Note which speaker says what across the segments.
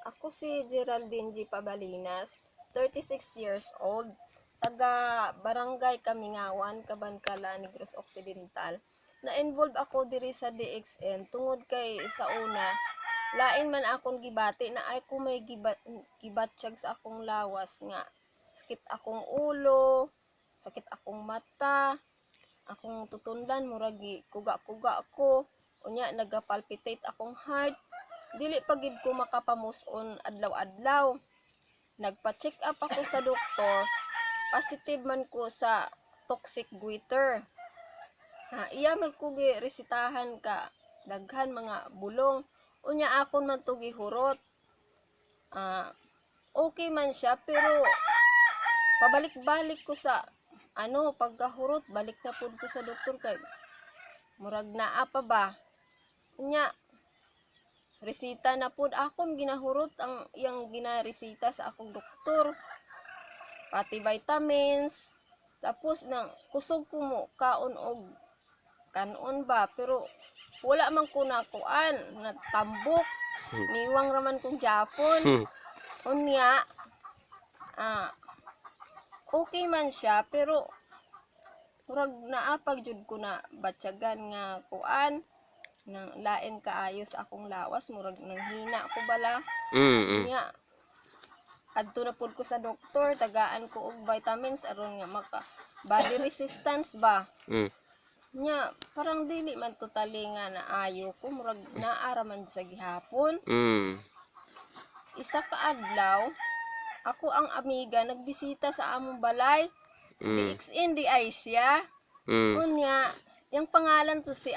Speaker 1: Ako si Geraldine G. Pabalinas, 36 years old, taga Barangay Kamingawan, Kabankala, Negros Occidental. Na-involve ako diri sa DXN tungod kay sa una, lain man akong gibati na ay ko may gibatsyag sa akong lawas nga. Sakit akong ulo, sakit akong mata, akong tutundan, muragi kuga-kuga ko, unya nagapalpitate akong heart. Dili pagid ko makapamuson adlaw-adlaw. Nagpa-check up ako sa doktor. Positive man ko sa toxic goiter. Iya man ko resitahan ka daghan mga bulong. Unya akon man to gihurot. Okay man siya pero pabalik-balik ko sa pagkahurot, balik na pud ko sa doktor kay murag naa pa ba. Unya resita na pud akon ginahurot ang iyang ginaresita sa akong doktor. Pati vitamins. Tapos nang kusog ko mo kaon og kanon ba pero wala man ko nakuan natambok. Niwang raman kong Japon. Unya okay man siya pero murag naapag jud ko na batyagan nga kuan nang lain kaayos akong lawas murag nanghina ko bala. Nya adto na pud ko sa doktor, tagaan ko og vitamins aron nga maka body resistance ba. Nya parang dili man totally nga naayo ko, murag naara man sa gihapon. Isa ka adlaw ako ang amiga nagbisita sa among balay. DXN di ay siya. Unya yung pangalan to si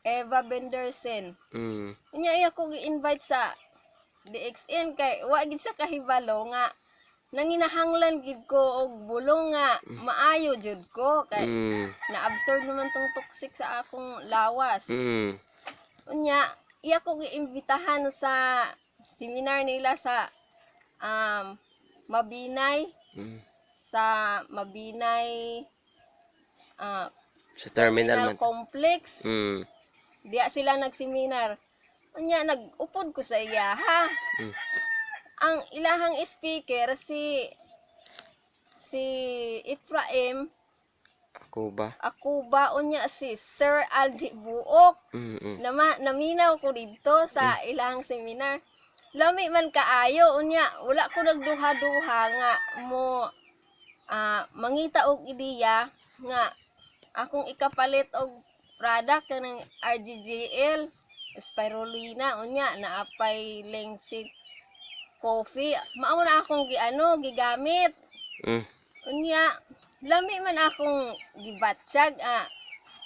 Speaker 1: Eva Bendersen. Unya iya ko gi-invite sa DXN kay wa gid sa kahibalo nga nanginahanglan gid ko og bulong nga maayo jud ko kay na-absorb naman tong toxic sa akong lawas. Unya iya ko giimbitahan sa seminar nila sa Mabinay sa
Speaker 2: Sa terminal man.
Speaker 1: complex. Diya sila nagseminar. Unya nag-upod ko sa iya ha. Ang ilahang speaker si Ephraim ako ba unya si Sir Alji Buok. Naminaw ko dito sa ilahang seminar. Lami man kaayo unya wala ko nagduha-duha nga mo mangita og ideya nga akong ikapalit og product kanang RGGL spirulina unya naapay Lengsig coffee mao na akong gigamit. Unya lami man akong gibatsyag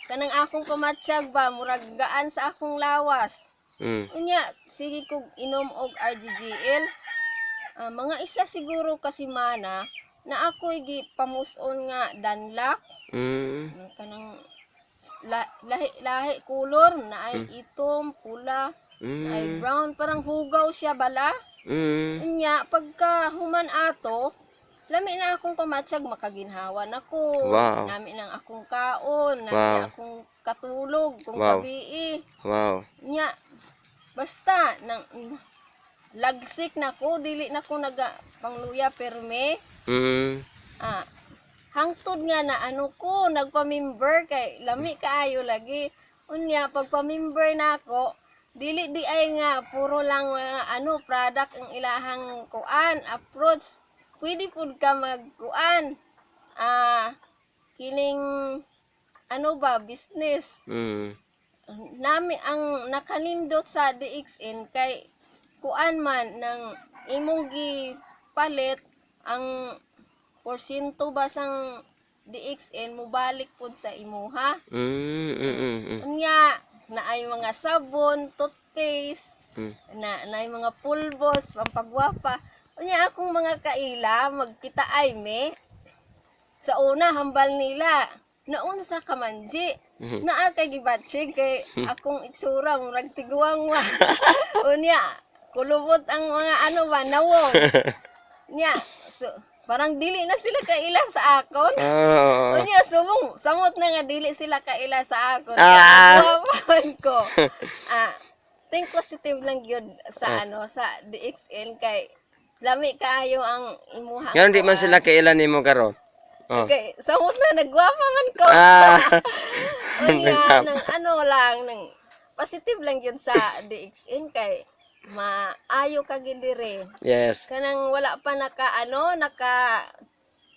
Speaker 1: kanang akong pamatsyag ba murag gaan sa akong lawas. Unya sige kog inom og RGGL mga isa siguro kasimana na ako'y gipamuson nga danlak. Kanang lahi color na ay itom, pula, na ay brown, parang hugaw siya bala. Unya pagka human ato, lami na akong pamatsyag makaginhawan ako. Nami nang akong kaon, nami akong katulog kung gabi. Unya basta nang lagsik na ko, dili na ko naga pangluya perme. Hangtod nga na nagpa-member kay lami kaayo lagi. Unya pagpa-member na ako, dili di ay nga puro lang product ang ilahang kuan approach. Pwede pud ka magkuan kining business. Nami ang nakanindot sa DXN kay kuan man ng imong gipalit ang porsyento basang DXN mo balik pud sa imuha. Unya naay mga sabon, toothpaste, naay mga pulbos, pampagwapa. Unya akong mga kaila magkita ay sa una hambal nila naunsa ka manji. Naa kay gibatsig kay akong itsura murag tiguang wa. Unya kulubot ang mga nawong. Nya so parang dili na sila kaila sa akon. Unya samot na nga dili sila kaila sa akon. Guwapan ko. think positive lang yun sa sa DXN kay lami kaayo ang imuha.
Speaker 2: Ngayon di man sila kailan nimo karon. Oh.
Speaker 1: Okay, samot na nagwapa man ko.
Speaker 2: Ah.
Speaker 1: Unya nang lang nang positive lang yun sa DXN kay maayo ka gid dire.
Speaker 2: Yes.
Speaker 1: Kanang wala pa naka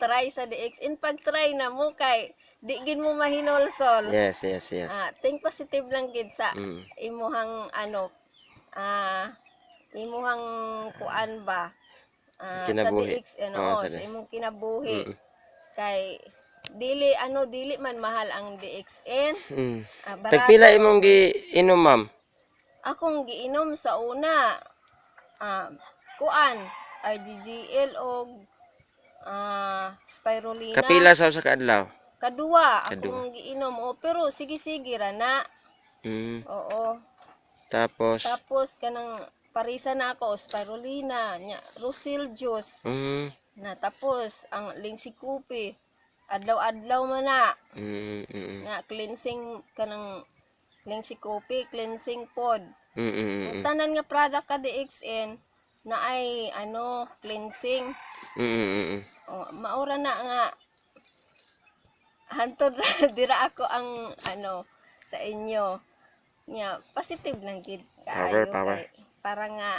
Speaker 1: try sa DXN pag try na mo kay di gid mo mahinolsol.
Speaker 2: Yes.
Speaker 1: Think positive lang gid sa imuhang imuhang kuan ba sa
Speaker 2: Kinabuhi.
Speaker 1: DXN
Speaker 2: Sa
Speaker 1: sa imong kinabuhi kay dili man mahal ang DXN. Barato.
Speaker 2: Tagpila imong giinom, ma'am?
Speaker 1: Akong giinom sa una kuan RGGL og spirulina.
Speaker 2: Kapila sa usa ka adlaw?
Speaker 1: Kadua akong giinom pero sige ra na. Oo. Tapos kanang parisa na ako spirulina nya Rusil juice. Na tapos ang lingsikupi adlaw-adlaw man na. Na cleansing kanang lingsikupi, cleansing pod. Tanan nga product ka DXN na ay cleansing. Maura na nga hantod dira ako ang sa inyo. Nya positive lang gid kaayo kay para nga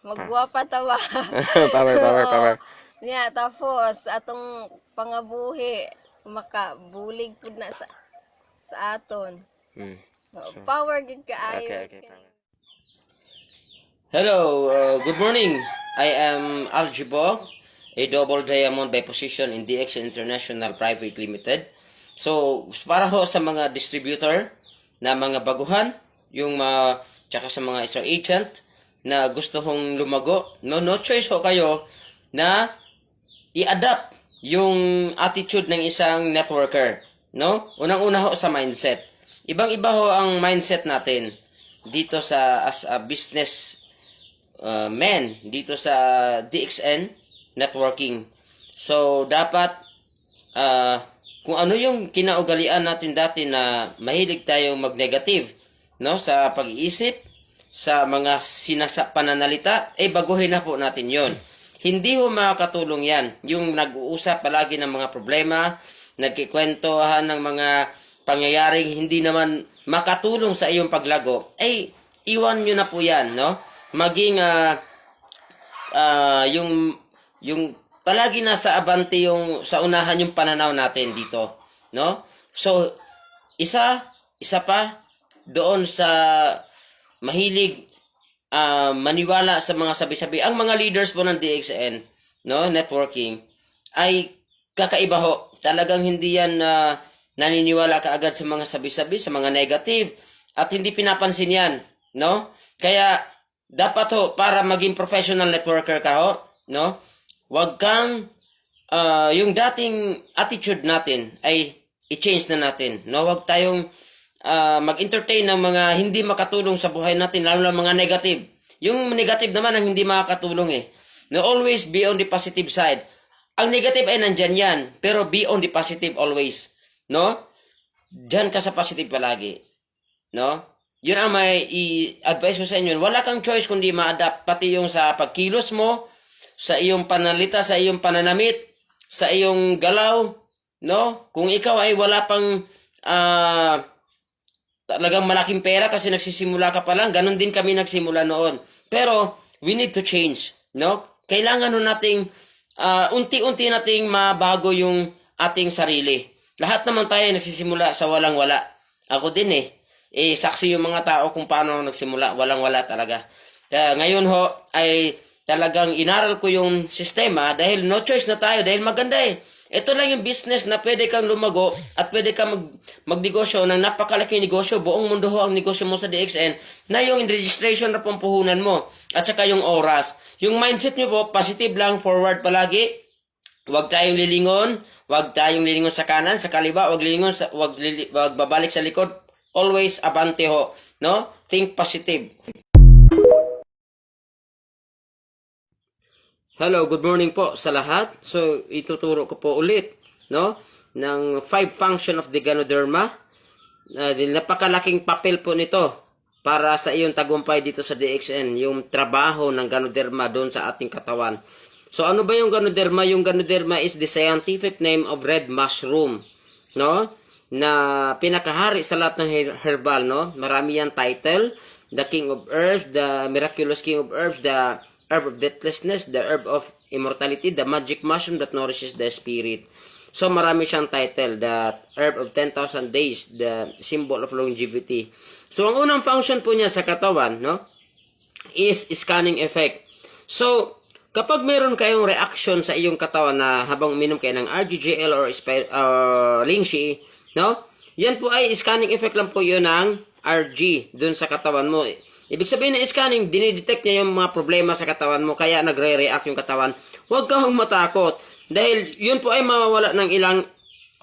Speaker 1: magguwapa tawa.
Speaker 2: Power.
Speaker 1: Nya tapos atong pangabuhi makabulig pud na sa aton. Power gid kaayo.
Speaker 2: Okay. Hello, good morning. I am Aljibo, a double diamond by position in DX International Private Limited. So, para ho sa mga distributor na mga baguhan, yung tsaka sa mga isang agent na gusto hong lumago, no choice ho kayo na i-adapt yung attitude ng isang networker, no? Unang-una ho sa mindset. Ibang-iba ho ang mindset natin dito sa as a business man dito sa DXN networking. So dapat kung ano yung kinaugalian natin dati na mahilig tayong mag-negative, no, sa pag-iisip, sa mga pananalita, baguhin na po natin 'yon. Hindi ho makakatulong 'yan. Yung nag-uusap palagi ng mga problema, nagkikwentuhan ng mga pangyayaring hindi naman makatulong sa iyong paglago, iwan nyo na po yan, no? Maging yung palagi nasa abante yung sa unahan yung pananaw natin dito, no? So isa pa doon sa mahilig maniwala sa mga sabi-sabi, ang mga leaders po ng DXN, no, networking ay kakaiba ho. Talagang hindi yan naniniwala kaagad sa mga sabi-sabi, sa mga negative, at hindi pinapansin yan, no? Kaya dapat ho, para maging professional networker ka ho, no? Huwag kang yung dating attitude natin ay i-change na natin, no? Huwag tayong mag-entertain ng mga hindi makatulong sa buhay natin, lalo na mga negative. Yung negative naman ang hindi makakatulong No, always be on the positive side. Ang negative ay nandyan yan, pero be on the positive always. No? Diyan ka sa positive palagi. No? Yun ang may i-advise ko sa inyo. Wala kang choice kundi ma-adapt pati yung sa pagkilos mo, sa iyong panalita, sa iyong pananamit, sa iyong galaw. No? Kung ikaw ay wala pang talagang malaking pera kasi nagsisimula ka pa lang, ganun din kami nagsimula noon. Pero we need to change. No? Kailangan nating unti-unti nating mabago yung ating sarili. Lahat naman tayo nagsisimula sa walang-wala. Ako din saksi yung mga tao kung paano nagsimula. Walang-wala talaga. Kaya ngayon ho, ay talagang inaral ko yung sistema dahil no choice na tayo. Dahil maganda Ito lang yung business na pwede kang lumago at pwede kang magnegosyo ng napakalaking negosyo. Buong mundo ho ang negosyo mo sa DXN na yung registration na pampuhunan mo at saka yung oras. Yung mindset nyo po, positive lang, forward palagi. Huwag tayong lilingon. Huwag tayong lilingon sa kanan, sa kaliwa. Huwag babalik sa likod. Always abante ho. No? Think positive. Hello, good morning po sa lahat. So, ituturo ko po ulit, no, ng 5 function of the Ganoderma. Napakalaking papel po nito para sa iyong tagumpay dito sa DXN, yung trabaho ng Ganoderma doon sa ating katawan. So ano ba yung Ganoderma? Yung Ganoderma is the scientific name of red mushroom, no? Na pinakahari sa lahat ng herbal, no? Marami yan title, the king of herbs, the miraculous king of herbs, the herb of deathlessness, the herb of immortality, the magic mushroom that nourishes the spirit. So marami siyang title, the herb of 10,000 days, the symbol of longevity. So ang unang function po niya sa katawan, no, is scanning effect. So kapag meron kayong reaction sa iyong katawan na habang uminom kayo ng RGGL or Lingshi, no, yan po ay scanning effect lang po yun ng RG dun sa katawan mo. Ibig sabihin na scanning, dinidetect niya yung mga problema sa katawan mo, kaya nagre-react yung katawan. Huwag kang matakot. Dahil yun po ay mawawala ng ilang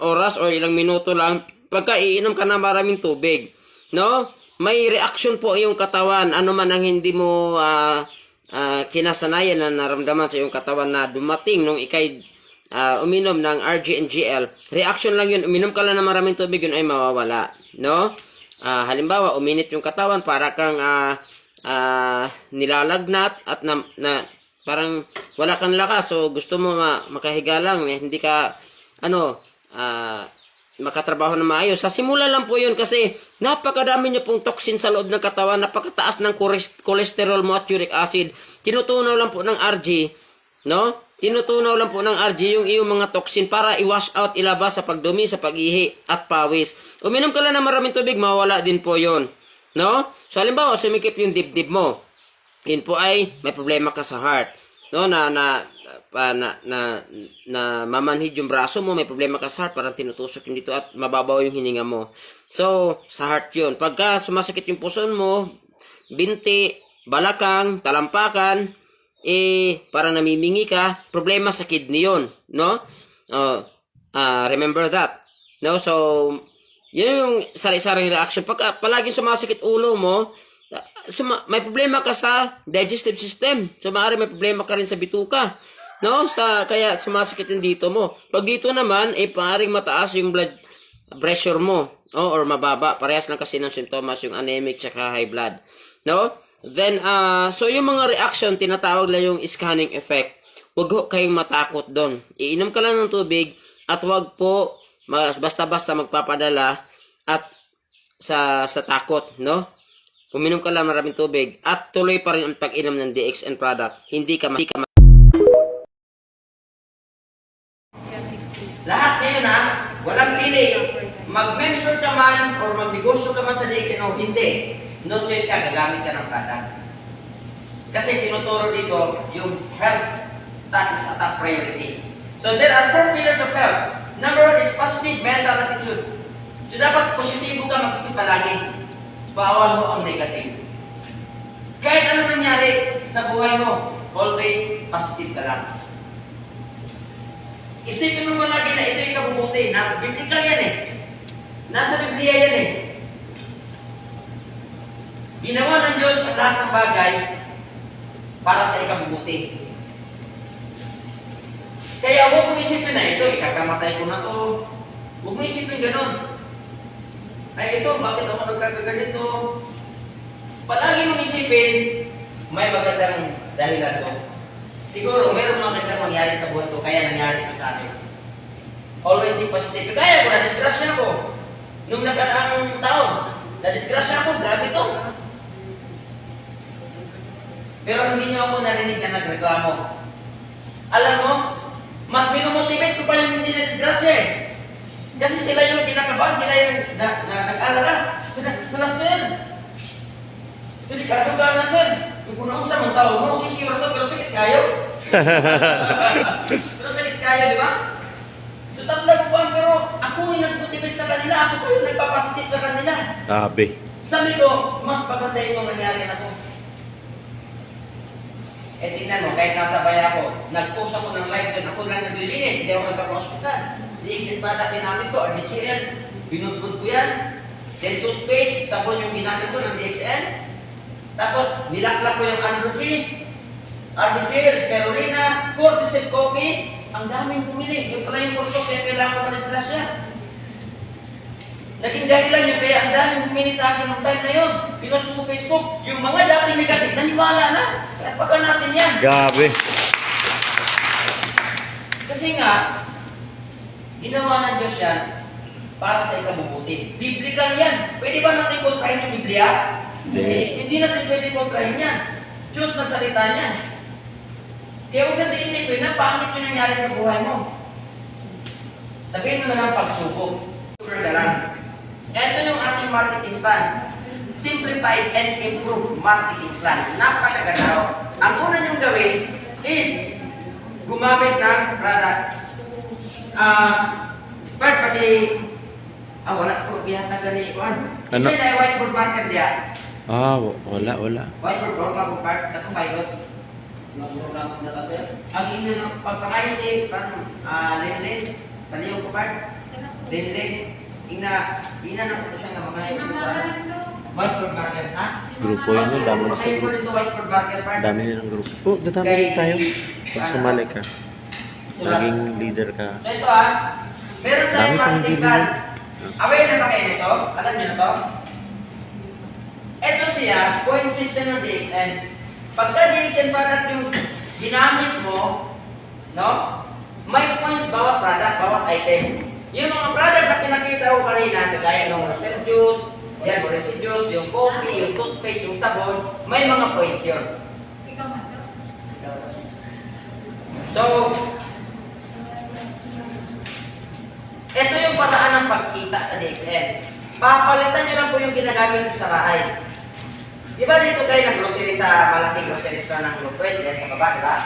Speaker 2: oras o ilang minuto lang pagka iinom ka na maraming tubig. No? May reaction po yung katawan. Ano man ang hindi mo kinasanayan na naramdaman sa iyong katawan na dumating nung ikay uminom ng RG and GL. Reaction lang yun. Uminom ka lang ng maraming tubig, yun ay mawawala. No? Halimbawa, uminit yung katawan para kang nilalagnat at parang wala kang lakas, so gusto mo makahiga lang, hindi ka makatrabaho na maayos. Sa simula lang po yun kasi napakadami nyo pong toxin sa loob ng katawan, napakataas ng cholesterol mo at uric acid. Tinutunaw lang po ng RG, no? Tinutunaw lang po ng RG yung iyong mga toxin para i-wash out, ilabas sa pagdumi, sa pag-ihi at pawis. Uminom ka lang ng maraming tubig, mawala din po yun, no? So halimbawa, sumikip yung dibdib mo. Yun po ay may problema ka sa heart. No, na mamanhid yung braso mo, may problema ka sa heart, parang tinutusok yun dito at mababaw yung hininga mo. So, sa heart yun. Pagka sumasakit yung puson mo, binti, balakang, talampakan, parang namimingi ka, problema sa kidney yun. No? Remember that. No? So, yun yung sari-saring reaction. Pagka palaging sumasakit ulo mo, may problema ka sa digestive system. So, maaari may problema ka rin sa bituka. No? Kaya sumasakit yung dito mo. Pag dito naman, paaring mataas yung blood pressure mo. Or mababa. Parehas lang kasi ng sintomas, yung anemic tsaka high blood. No? Then, so yung mga reaction, tinatawag lang yung scanning effect. Huwag kayong matakot doon. Iinom ka lang ng tubig at huwag po basta-basta magpapadala at sa takot, no? Uminom ka lang maraming tubig at tuloy pa rin ang pag-inom ng DXN product. Hindi ka lahat ngayon walang pili. Mag-mentor ka man or magnegosyo ka man sa DXN o hindi. No choice ka, gagamit ka ng product. Kasi tinuturo dito yung health, that is a top priority. So there are 4 pillars of health. Number 1 is positive mental attitude. So dapat positibo ka mag-isip palagi. Bawal mo ang negative. Kahit ano nangyari sa buhay mo, always positive ka lang. Isipin mo lagi na ito yung kabubuti. Nasa Biblia yan Nasa Biblia yan Ginawa ng Diyos ang lahat ng bagay para sa ikabubuti. Kaya huwag mong isipin na ito, ikakamatay ko na to. Huwag mong isipin ganun. Ay ito, bakit ako nagkakaganito? Palagi mong isipin, may magandang dahilan to. Siguro, mayroong magandang mangyari sa buhay ko, kaya nangyari ito sa akin. Always be positive. Kaya ko, na-disgrasya ako. Nung nakaraang taon, na-disgrasya ako, grabe to. Pero hindi niyo ako narinig na nagreklamo. Alam mo, mas minumotivate ko pa yung hindi na-disgrasya Kasi sila yung kinakabahan, sila yung nag-alala. Sila, sir. Sila, kadugan na, sir. Yung kung sa mong tao mo, sisira to, pero sakit kayo. Pero sakit kayo, di ba? So, tatlag ko pero ako yung nag-motivate sa kanila, ako po yung nagpapositive sa kanila. Sabi ko, mas maganda yung nangyari na to. Tingnan mo, kahit nasa bayan ako, nag-post ako ng live doon, ako lang naglilinis, hindi ako nagpa-hospital. DXN product ginamit ko, RDGL, binudbud ko yan. Then toothpaste, sabon yung ginamit ko ng DXN. Tapos, nilakla ko yung RDGL, spirulina, cortisone coffee. Ang daming bumili. Yung pala yung kurso, kaya kailangan ko na sila siya. Naging dahilan yun, kaya ang daming bumili sa akin ng time na yun. Pinost ko sa Facebook, yung mga dating negative, naniwala na. Kaya pagka natin yan.
Speaker 3: Grabe.
Speaker 2: Kasi nga, ginawa ng Diyos yan para sa ikabubuti. Biblical yan. Pwede ba natin kontrahin yung Biblia? Hindi natin pwede kontrahin yan. Diyos nagsalita niyan. Kaya huwag natin isipin na pangit yung nangyari sa buhay mo. Sabihin mo na lang pagsubok. Super ka lang. Ito yung ating marketing plan. Simplified and improved marketing plan. Napakaganda. Ang una niyong gawin is gumamit ng product. Part pati wala ko yata gani kuan.
Speaker 3: Ano?
Speaker 2: Kasi na whiteboard marker dia.
Speaker 3: Wala.
Speaker 2: Whiteboard or mga part katong pilot. Ang inyo ng pagpakain ni Lenlen, taliyo ko part. Lenlen, ina na ko siya nga mga whiteboard marker, ha?
Speaker 3: Grupo yun, dami na sa
Speaker 2: Pakain ko
Speaker 3: grupo.
Speaker 2: dito whiteboard marker part.
Speaker 3: Dami nilang grupo. Dadami din tayo. Pag sumali ka, maging leader ka.
Speaker 2: So ito meron
Speaker 3: Dami
Speaker 2: tayong
Speaker 3: pang
Speaker 2: marketing
Speaker 3: gili.
Speaker 2: plan. Aware na ba kayo nito? Alam niyo na to? Ito siya, point system ng DXN. Pagka DXN product yung ginamit mo, no? May points bawat product, bawat item. Yung mga product na pinakita ko kanina, kagaya ng Rosel juice, yan, orange juice, yung coffee, yung toothpaste, yung sabon, may mga points yun. So, ito yung paraan ng pagkita sa DXN. Papalitan nyo lang po yung ginagamit nyo sa bahay. Di ba dito kayo nag-grocery sa malaking grocery store ng Northwest, yan sa baba, di ba?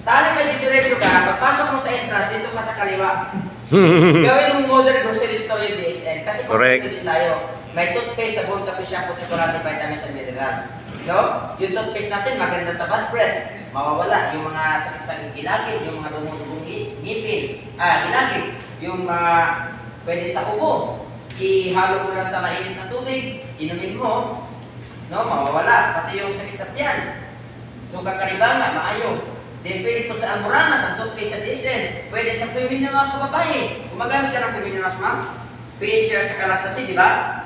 Speaker 2: Sa alin ka diretso ka, pagpasok mo sa entrance, dito ka sa kaliwa. Gawin mong modern grocery store yung DXN. Kasi
Speaker 3: Correct.
Speaker 2: din tayo. May toothpaste, sabon, kape, shampoo, tsokolate, vitamins, and minerals. No? Yung toothpaste natin, maganda sa bad breath. Mawawala. Yung mga sakit-sakit gilagid, yung mga dumudugong ngipin. Gilagid. Yung pwede sa ubo. Ihalo mo lang sa mainit na tubig. Inumin mo. No? Mawawala. Pati yung sakit sa tiyan. So, kakalibanga, maayo. Then, pwede ito sa Almoranas, ang toothpaste sa DSN. Pwede sa feminine wash sa babae. Gumagamit ka ng feminine wash, ma'am. PH at saka lactacid, di ba?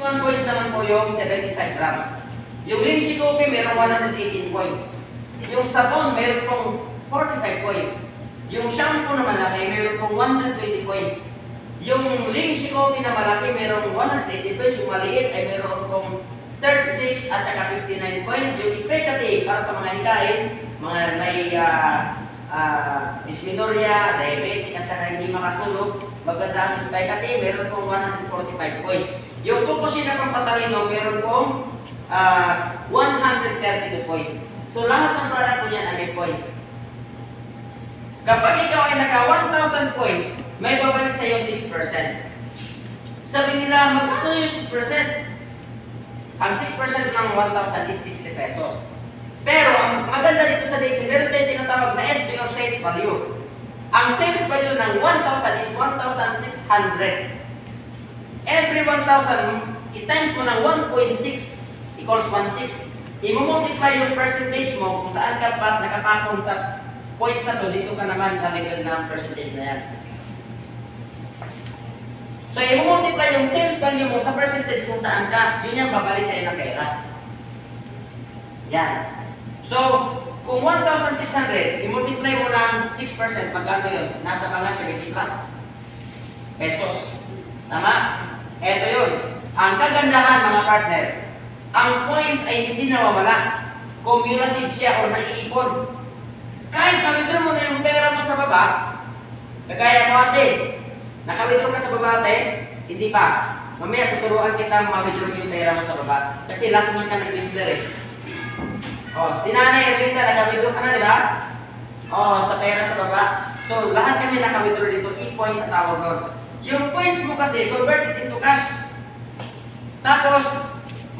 Speaker 2: 1 points naman po yung 75 grams. Yung Limsi Coffee, meron 118 points. Yung sabon, meron pong 45 points. Yung shampoo na malaki, meron pong 120 points. Yung Limsi Coffee na malaki, meron 180 points. Yung maliit ay meron pong 36 at saka 59 points. Yung spectative, para sa mga hikain, mga may dysmenorrhea, diabetic at saka hindi makatulog, maganda ang spectative, meron pong 145 points. Yung tukusin na pampatalino, meron pong 132 points. So lahat ng product po niyan ay may points. Kapag ikaw ay naka 1,000 points, may babalik sa iyo 6%. Sabi nila, magkano yung 6%? Ang 6% ng 1,000 is 60 pesos. Pero ang maganda dito sa DXN, meron tayong tinatawag na SB or sales value. Ang sales value ng 1,000 is 1,600. Every 1,000, i-times mo ng 1.6 equals 1.6. I-multiply yung percentage mo kung saan ka pa nakapakong sa points na to, dito ka naman sa level ng percentage na yan. So, i-multiply yung sales value mo sa percentage kung saan ka, yun yung babalik sa ng pera. Yan. So, kung 1,600, i-multiply mo ng 6%, magkano yun? Nasa mga 70 plus pesos. Tama? Ito yun. Ang kagandahan, mga partner, ang points ay hindi nawawala. Cumulative siya o naiipon. Kahit na-withdraw mo na yung pera mo sa baba, kagaya mo ate, naka-withdraw ka sa baba ate, hindi pa. Mamaya tuturuan kita ma-withdraw yung pera mo sa baba. Kasi last month ka nag-withdraw eh. Si Nanay Erlinda, naka-withdraw ka na, di ba? Sa pera sa baba. So, lahat kami naka-withdraw dito, e-point at tawag doon. Yung points mo kasi, convert it into cash. Tapos,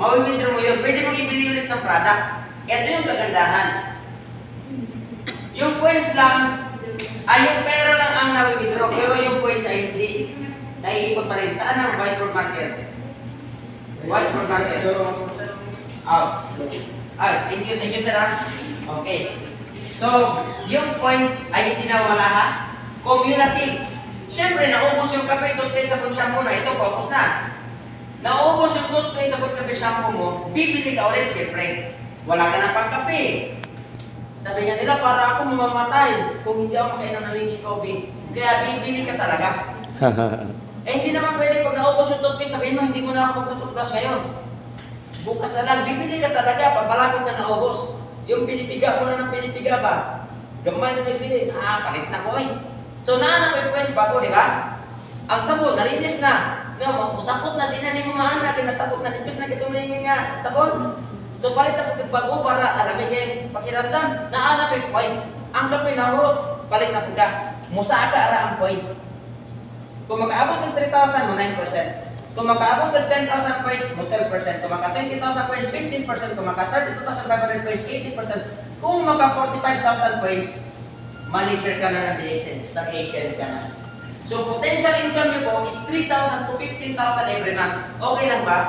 Speaker 2: ma-withdraw mo yun. Pwede mong ibili ulit ng product. Ito yung kagandahan. Yung points lang, yung pera lang ang na-withdraw, pero yung points ay hindi. Naiipon pa rin. Saan ang whiteboard marker? Whiteboard marker. Thank you sir. Okay. So, yung points ay hindi nawala ha. Cumulative. Siyempre, naubos yung kape, toothpaste, sabon, shampoo na ito, focus na. Naubos yung toothpaste, sabon, kape, shampoo mo, bibili ka ulit, siyempre. Wala ka na pang kape. Sabi nga nila, para ako mamamatay kung hindi ako kainan ng si Kobe. Kaya bibili ka talaga. Hindi naman pwede pag naubos yung toothpaste, sabihin mo, hindi mo na ako magtututbrush ngayon. Bukas na lang, bibili ka talaga pag malapit na naubos. Yung pinipiga mo na ng pinipiga ba? Gamay na bibili, palit na ko eh. So naanap yung points bago, di ba? Ang sabon, nalinis na. Takot na, di na ni mamaan na, tinatakot na, nipis na kitulingin nga sabon. So palit na pagbago para alamig yung pakiramdam. Naanap yung points. Ang kape na hurot, palit na pagka. Musa ka ara ang points. Kung makaabot ng 3,000 mo, 9%. Kung makaabot ng 10,000 points mo, 12%. Kung maka 20,000 points, 15%. Kung maka 32,500 points, 18%. Kung maka 45,000 points, manager ka na ng DSN, stock agent ka na. So, potential income nyo po is 3,000 to 15,000 every month. Okay lang ba?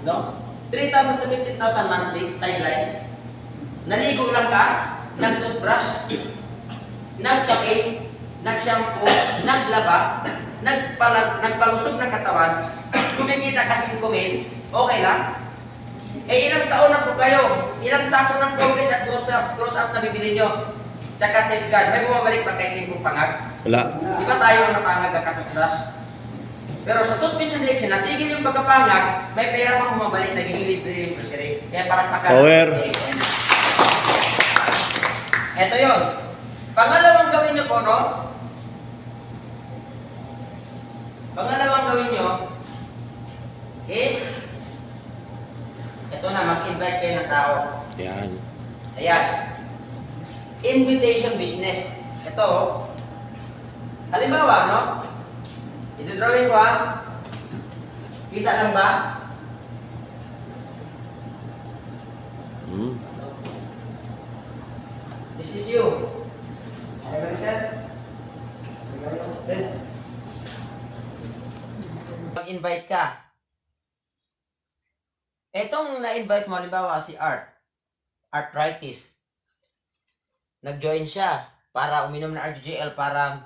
Speaker 2: No? 3,000 to 15,000 monthly, sideline. Naligo lang ka, nag-toothbrush, nagkape, nag-shampoo, naglaba, nagpalusog ng katawan, kumikita ka 5,000, okay lang? Ilang taon na po kayo? Ilang sako ng Colgate at close-up na bibili nyo? Tsaka safeguard. May bumabalik pa kahit 5 pangag?
Speaker 3: Wala.
Speaker 2: Di ba tayo ang napangag at kakatutbrush? Pero sa toothpaste na direction, natigil yung pagkapangag, may pera pang bumabalik, naging libre yung grocery. Kaya parang
Speaker 3: Power.
Speaker 2: Ito yun. Pangalawang gawin nyo po, no? Pangalawang gawin nyo is, ito na, mag-invite kayo ng tao.
Speaker 3: Yan.
Speaker 2: Ayan. Invitation business. Ito, halimbawa, no? Ito-drawing ko, kita lang ba? This is you. Mag-invite ka. Etong na-invite mo, halimbawa si arthritis. Nag-join siya para uminom ng RGL para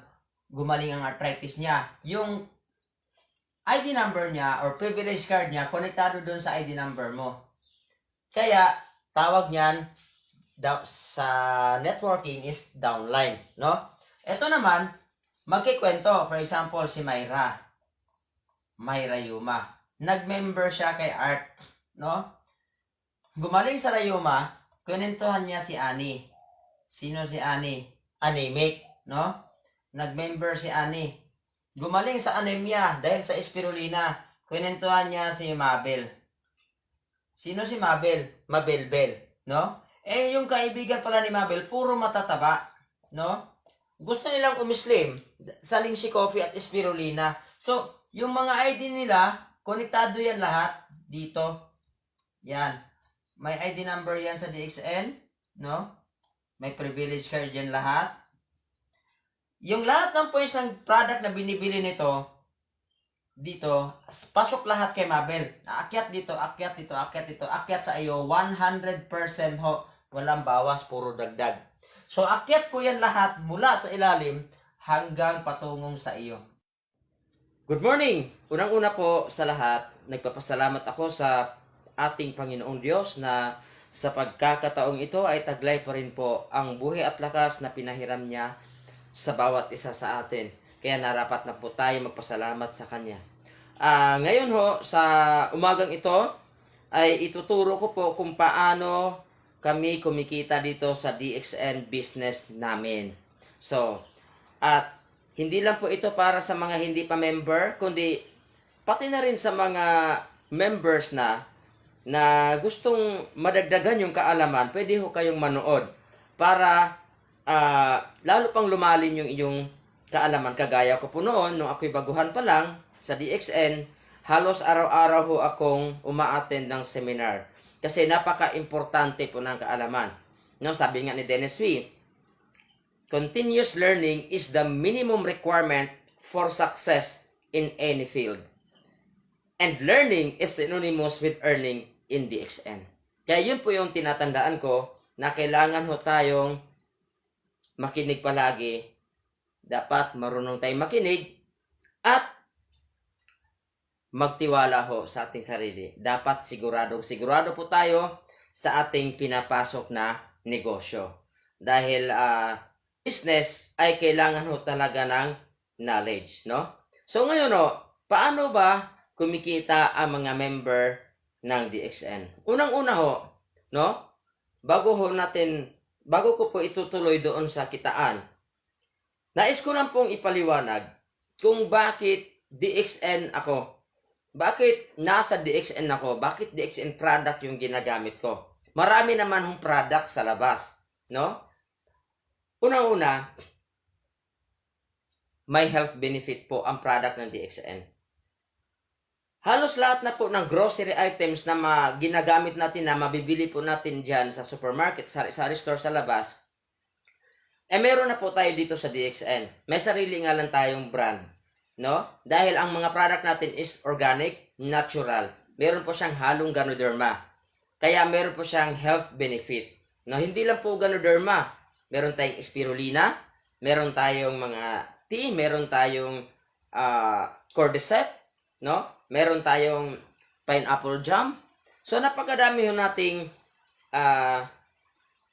Speaker 2: gumaling ang arthritis niya. Yung ID number niya or privilege card niya, konektado doon sa ID number mo. Kaya, tawag niyan sa networking is downline, no? Ito naman, magkikwento. For example, si Myra Yuma. Nag-member siya kay Art, no? Gumaling sa Rayuma, kunentuhan niya si Annie. Sino si Annie? Anemic, no? Nag-member si Annie. Gumaling sa anemia dahil sa spirulina. Kunentuhan niya si Mabel. Sino si Mabel? Mabelbel, no? Yung kaibigan pala ni Mabel, puro matataba, no? Gusto nilang umislim, saling si coffee at spirulina. So, yung mga ID nila, konektado yan lahat dito. Yan. May ID number yan sa DXN, no? May privilege card yan lahat. Yung lahat ng points ng product na binibili nito, dito, pasok lahat kay Mabel. Aakyat dito, akyat dito, akyat dito, akyat sa iyo, 100% ho. Walang bawas, puro dagdag. So, akyat ko yan lahat mula sa ilalim hanggang patungong sa iyo. Good morning! Unang-una po sa lahat, nagpapasalamat ako sa ating Panginoong Diyos na sa pagkakataong ito ay taglay pa rin po ang buhay at lakas na pinahiram niya sa bawat isa sa atin. Kaya narapat na po tayo magpasalamat sa Kanya. Ngayon ho, sa umagang ito, ay ituturo ko po kung paano kami kumikita dito sa DXN business namin. So, at hindi lang po ito para sa mga hindi pa member, kundi pati na rin sa mga members na gustong madagdagan yung kaalaman, pwede ho kayong manood para lalo pang lumalim yung inyong kaalaman. Kagaya ko po noon, nung ako'y baguhan pa lang sa DXN, halos araw-araw ho akong uma-attend ng seminar. Kasi napaka-importante po ng kaalaman. No, sabi nga ni Dennis Wee, continuous learning is the minimum requirement for success in any field. And learning is synonymous with earning in DXN. Kaya yun po yung tinatandaan ko na kailangan ho tayong makinig palagi. Dapat marunong tayong makinig At magtiwala ho sa ating sarili. Dapat sigurado po tayo sa ating pinapasok na negosyo. Dahil business ay kailangan ho talaga ng knowledge, no? So ngayon ho, paano ba kumikita ang mga member ng DXN? Unang-una ho, no? Bago ko po itutuloy doon sa kitaan, nais ko lang pong ipaliwanag kung bakit DXN ako. Bakit nasa DXN ako? Bakit DXN product yung ginagamit ko? Marami naman hong product sa labas, no? Unang-una, may health benefit po ang product ng DXN. Halos lahat na po ng grocery items na ginagamit natin na mabibili po natin dyan sa supermarket, sari-sari store sa labas, meron na po tayo dito sa DXN. May sarili nga lang tayong brand. No? Dahil ang mga product natin is organic, natural. Meron po siyang halong Ganoderma. Kaya meron po siyang health benefit. No, hindi lang po Ganoderma. Meron tayong spirulina, meron tayong mga tea, meron tayong cordyceps, no? Meron tayong pineapple jam. So napakadami ho nating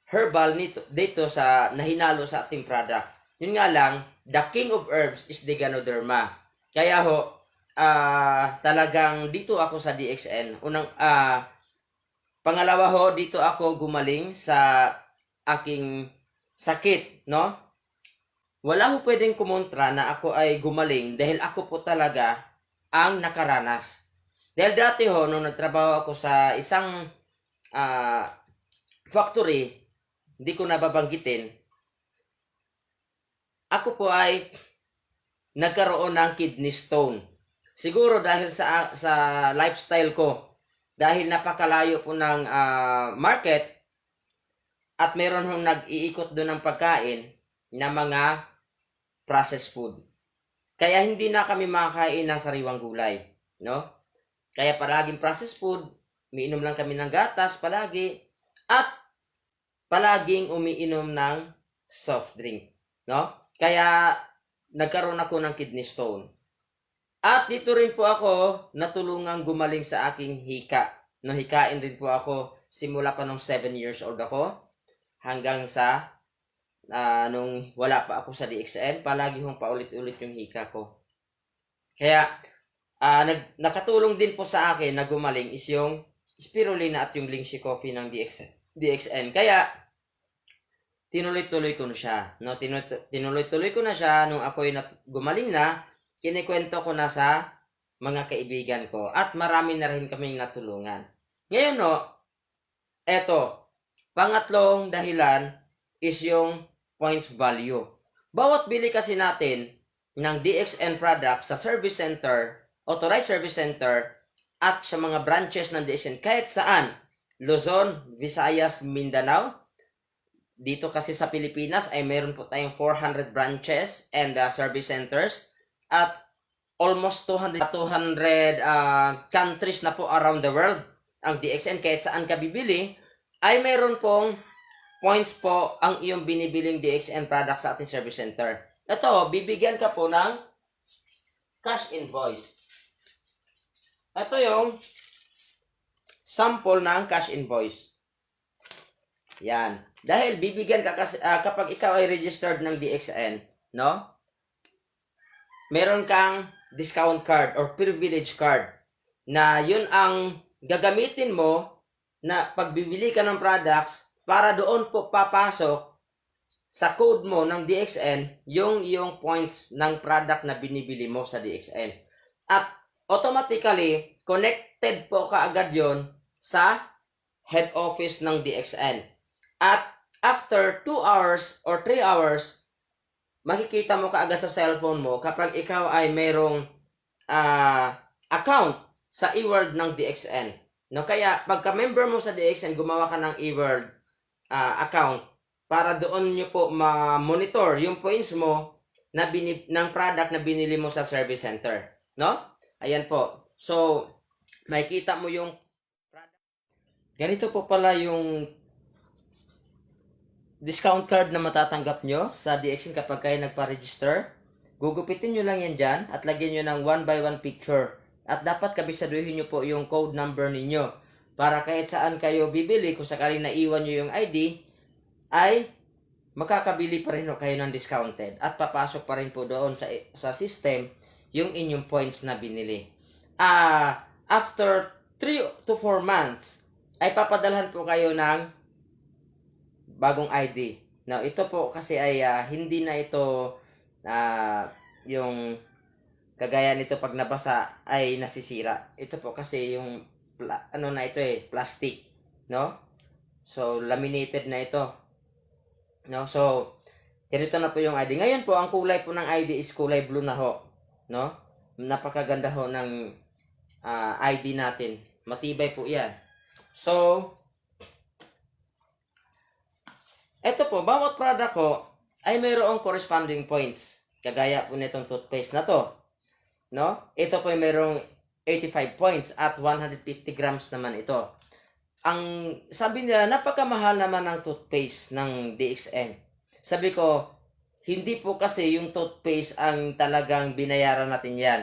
Speaker 2: herbal dito sa nahinalo sa ating product. Yun nga lang, the king of herbs is the Ganoderma. Kaya ho, talagang dito ako sa DXN. Pangalawa ho, dito ako gumaling sa aking sakit, no? Wala ho pwedeng kumontra na ako ay gumaling dahil ako po talaga ang nakaranas. Dahil dati ho, nung nagtrabaho ako sa isang factory, hindi ko nababanggitin, ako po ay nagkaroon ng kidney stone. Siguro dahil sa lifestyle ko, dahil napakalayo po ng market at meron hong nag-iikot doon ng pagkain na mga processed food. Kaya hindi na kami makakain ng sariwang gulay, no? Kaya palaging processed food, umiinom lang kami ng gatas palagi at palaging umiinom ng soft drink, no? Kaya nagkaroon ako ng kidney stone. At dito rin po ako natulungang gumaling sa aking hika. No, hikain rin po ako simula pa nung 7 years old ako hanggang sa nung wala pa ako sa DXN, palagi hong paulit-ulit yung hika ko. Kaya nakatulong din po sa akin na gumaling is yung spirulina at yung Lingxi coffee ng DXN. Kaya tinuloy-tuloy ko na siya. No? Tinuloy-tuloy ko na siya nung ako'y gumaling na, kinikwento ko na sa mga kaibigan ko. At marami na rin kaming natulungan. Ngayon, no, eto, pangatlong dahilan is yung points value. Bawat bili kasi natin ng DXN product sa service center, authorized service center, at sa mga branches ng DXN, kahit saan, Luzon, Visayas, Mindanao, dito kasi sa Pilipinas ay meron po tayong 400 branches and service centers at almost 200 countries na po around the world ang DXN. Kahit saan ka bibili ay meron pong points po ang iyong binibiling DXN product sa ating service center. Ito, bibigyan ka po ng cash invoice. Ito yung sample ng cash invoice. Yan. Dahil bibigyan ka kasi, kapag ikaw ay registered ng DXN, no? Meron kang discount card or privilege card na yun ang gagamitin mo na pagbibili ka ng products para doon po papasok sa code mo ng DXN yung iyong points ng product na binibili mo sa DXN. At automatically, connected po kaagad yon sa head office ng DXN. At after 2 hours or 3 hours, makikita mo kaagad sa cellphone mo kapag ikaw ay mayroong account sa eWorld ng DXN. No, kaya pagka member mo sa DXN, gumawa ka ng eWorld account para doon nyo po ma-monitor yung points mo na ng product na binili mo sa service center. No? Ayan po. So, makikita mo yung product. Ganito po pala yung discount card na matatanggap nyo sa DXN kapag kayo nagpa-register. gugupitin nyo lang yan dyan at lagyan nyo ng 1 by 1 picture. At dapat kabisaduhin nyo po yung code number ninyo. Para kahit saan kayo bibili, kung sakaling naiwan nyo yung ID, ay makakabili pa rin kayo ng discounted. At papasok pa rin po doon sa system yung inyong points na binili. After 3 to 4 months, ay papadalhan po kayo ng bagong ID. Now, ito po kasi ay hindi na ito yung kagaya nito pag nabasa ay nasisira. Ito po kasi yung plastic, no? So, laminated na ito. No? So, ganito na po yung ID. Ngayon po, ang kulay po ng ID is kulay blue na ho. No? Napakaganda ho ng ID natin. Matibay po yan. So, ito po, bawat product ko ay mayroong corresponding points. Kagaya po nitong toothpaste na to. No? Ito po ay mayroong 85 points at 150 grams naman ito. Ang sabi nila, napakamahal naman ng toothpaste ng DXN. Sabi ko, hindi po kasi yung toothpaste ang talagang binayaran natin yan.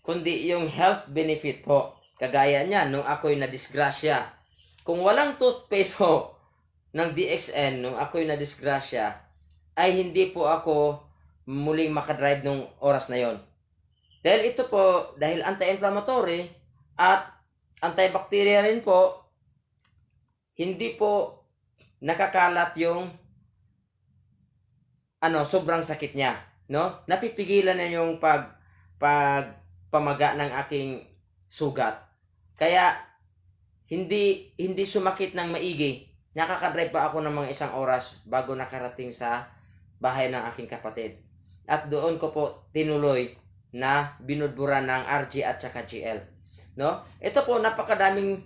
Speaker 2: Kundi yung health benefit po. Kagaya niya, nung ako'y nadisgrasya. Kung walang toothpaste ho ng DXN, nung ako'y nadisgrasya, ay hindi po ako muling makadrive nung oras na yon. Dahil ito po, dahil anti-inflammatory at antibacterial rin po, hindi po nakakalat yung sobrang sakit niya, no? Napipigilan na yung pamaga ng aking sugat. Kaya hindi sumakit ng maigi. Nakakadrive pa ako ng mga 1 oras bago nakarating sa bahay ng aking kapatid. At doon ko po tinuloy na binudbura ng RG at saka GL, no? Ito po napakadaming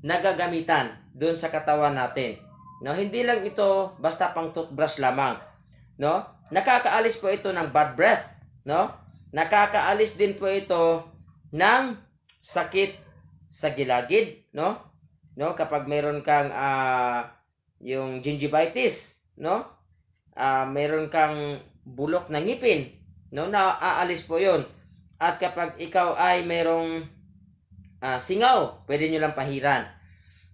Speaker 2: nagagamitan doon sa katawan natin. No, hindi lang ito basta pang toothbrush lamang, no? Nakakaalis po ito ng bad breath, no? Nakakaalis din po ito ng sakit sa gilagid, no? No, kapag mayroon kang yung gingivitis, no? Mayroon kang bulok ng ngipin, no? Naaalis po 'yon. At kapag ikaw ay mayroong singaw, pwede nyo lang pahiran.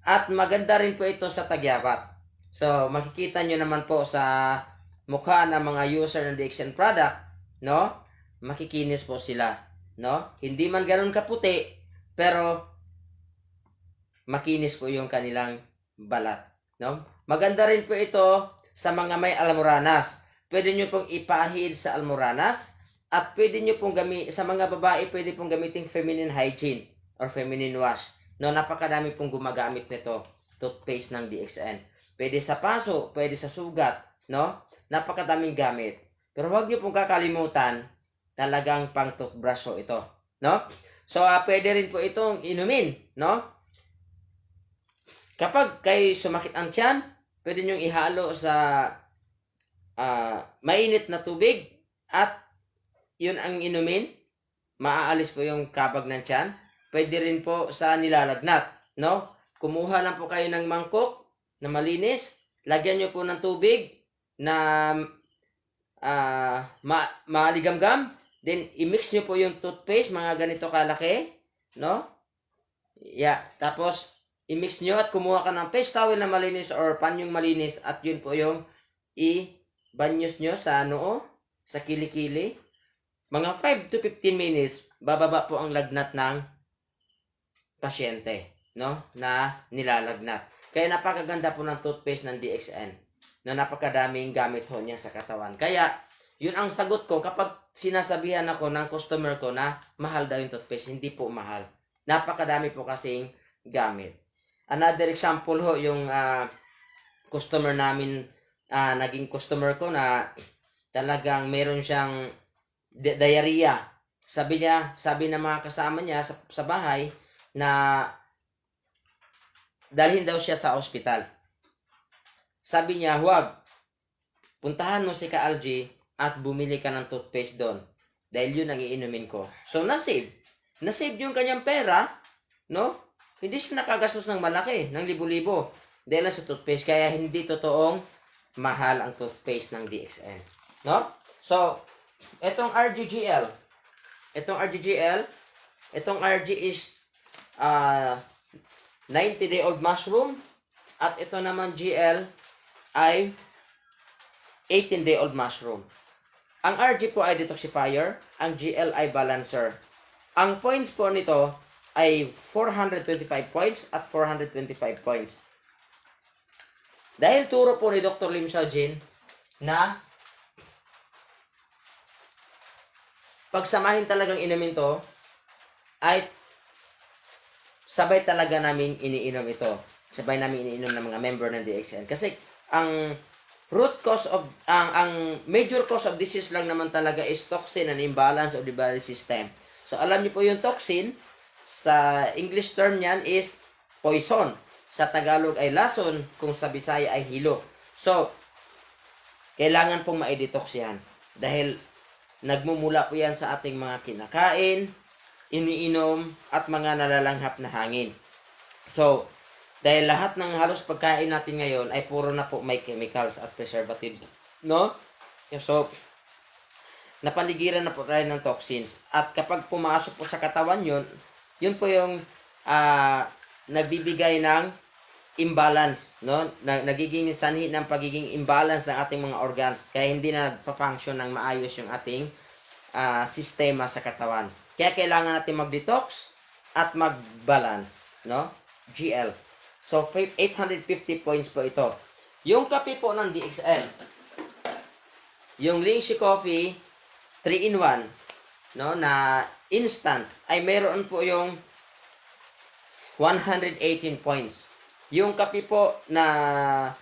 Speaker 2: At maganda rin po ito sa tagyabat. So, makikita nyo naman po sa mukha ng mga user ng DXN product, no? Makikinis po sila, no? Hindi man ganun kaputi, pero makinis po yung kanilang balat, no? Maganda rin po ito sa mga may almoranas. Pwede nyo pong ipahid sa almoranas at pwede nyo pong sa mga babae, pwede pong gamitin feminine hygiene or feminine wash. No, napakadami pong gumagamit nito, toothpaste ng DXN. Pwede sa paso, pwede sa sugat, no? Napakadaming gamit. Pero huwag niyo pong kakalimutan, talagang pang toothbrush ho ito, no? So, pwede rin po itong inumin, no? Kapag kayo sumakit ang tiyan, pwede nyo ihalo sa mainit na tubig at yun ang inumin. Maaalis po yung kabag ng tiyan. Pwede rin po sa nilalagnat, no? Kumuha lang po kayo ng mangkok na malinis, lagyan nyo po ng tubig na maligamgam, then i-mix nyo po yung toothpaste, mga ganito kalaki, no? Yeah, tapos i-mix nyo at kumuha ka ng face towel na malinis or panyong malinis at yun po yung i-banyos nyo sa noo, sa kilikili. Mga 5 to 15 minutes, bababa po ang lagnat ng pasyente, no? Na nilalagnat. Kaya napakaganda po ng toothpaste ng DXN. No, napakadaming gamit ho niya sa katawan. Kaya, yun ang sagot ko kapag sinasabihan ako ng customer ko na mahal daw yung toothpaste. Hindi po mahal. Napakadami po kasing gamit. Another example ho, yung customer namin, naging customer ko na talagang meron siyang diarrhea. Sabi ng mga kasama niya sa bahay na dalhin daw siya sa ospital. Sabi niya, huwag. Puntahan mo si Ka-Algie at bumili ka ng toothpaste doon. Dahil yun ang iinumin ko. So, nasave. Nasave yung kanyang pera, no? Hindi siya nakagastos ng malaki, ng libo-libo. Dahil lang sa toothpaste. Kaya hindi totoong mahal ang toothpaste ng DXN. No? So, Itong RGGL. Itong RG is 90-day-old mushroom. At ito naman GL ay 18-day-old mushroom. Ang RG po ay detoxifier, ang GL ay balancer. Ang points po nito ay 425 points at 425 points. Dahil turo po ni Dr. Lim Xiaojin na pagsamahin talagang inumin to, ay sabay talaga namin iniinom ito. Sabay namin iniinom ng mga member ng DXN. Kasi ang root cause of, ang major cause of disease lang naman talaga is toxin and imbalance of the body system. So alam niyo po yung toxin, sa English term niyan is poison. Sa Tagalog ay lason, kung sa Bisaya ay hilo. So, kailangan pong ma-detox yan. Dahil nagmumula po yan sa ating mga kinakain, iniinom, at mga nalalanghap na hangin. So, dahil lahat ng halos pagkain natin ngayon ay puro na po may chemicals at preservative. No? So, napaligiran na po tayo ng toxins. At kapag pumasok po sa katawan yun po yung nagbibigay ng imbalance, no? Nagiging sanhi ng pagiging imbalance ng ating mga organs. Kaya hindi na nagpa-function ng maayos yung ating sistema sa katawan. Kaya kailangan natin mag-detox at mag-balance, no? GL. So, 850 points po ito. Yung kape po ng DXL, yung Lingxi Coffee 3-in-1, no, na instant, ay meron po yung 118 points. Yung kape po na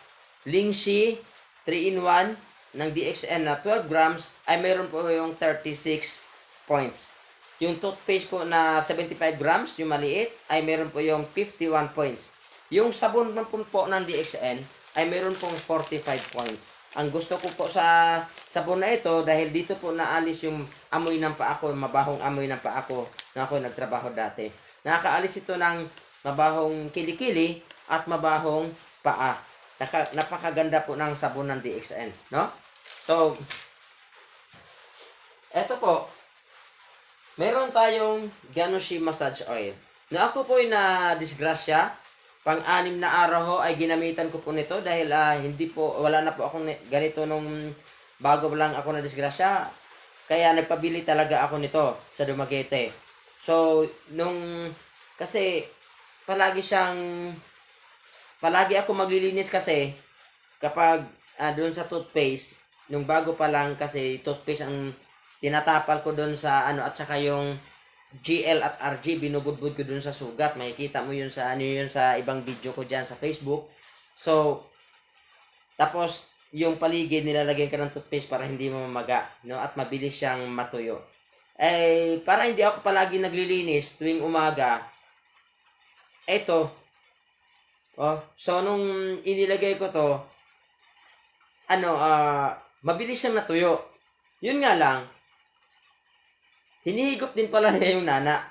Speaker 2: Lingxi 3-in-1 ng DXN na 12 grams ay meron po yung 36 points. Yung toothpaste po na 75 grams, yung maliit, ay meron po yung 51 points. Yung sabon po ng DXN ay meron pong 45 points. Ang gusto ko po sa sabon na ito, dahil dito po naalis yung amoy ng paa ko, mabahong amoy ng paa ko na ako nagtrabaho dati. Nakakaalis ito ng mabahong kilikili at mabahong paa. Napakaganda po ng sabon ng DXN, no? So, eto po, meron tayong Ganushi Massage Oil. Na ako po ay na-disgrasya, pang-anim na araw ho ay ginamitan ko po nito dahil wala na po ako ganito nung bago lang ako na-disgrasya. Kaya nagpabili talaga ako nito sa Dumaguete. So, kasi palagi ako maglilinis kasi kapag doon sa toothpaste, nung bago pa lang kasi toothpaste ang tinatapal ko doon sa at saka yung GL at RG binubudbud ko doon sa sugat. Makikita mo yun sa sa ibang video ko diyan sa Facebook. So, tapos yung paligid nilalagyan ka ng toothpaste para hindi mo mamaga, no, at mabilis siyang matuyo. Para hindi ako palagi naglilinis tuwing umaga, eto, so nung inilagay ko to, mabilis siyang natuyo. Yun nga lang, hinihigop din pala niya yung nana.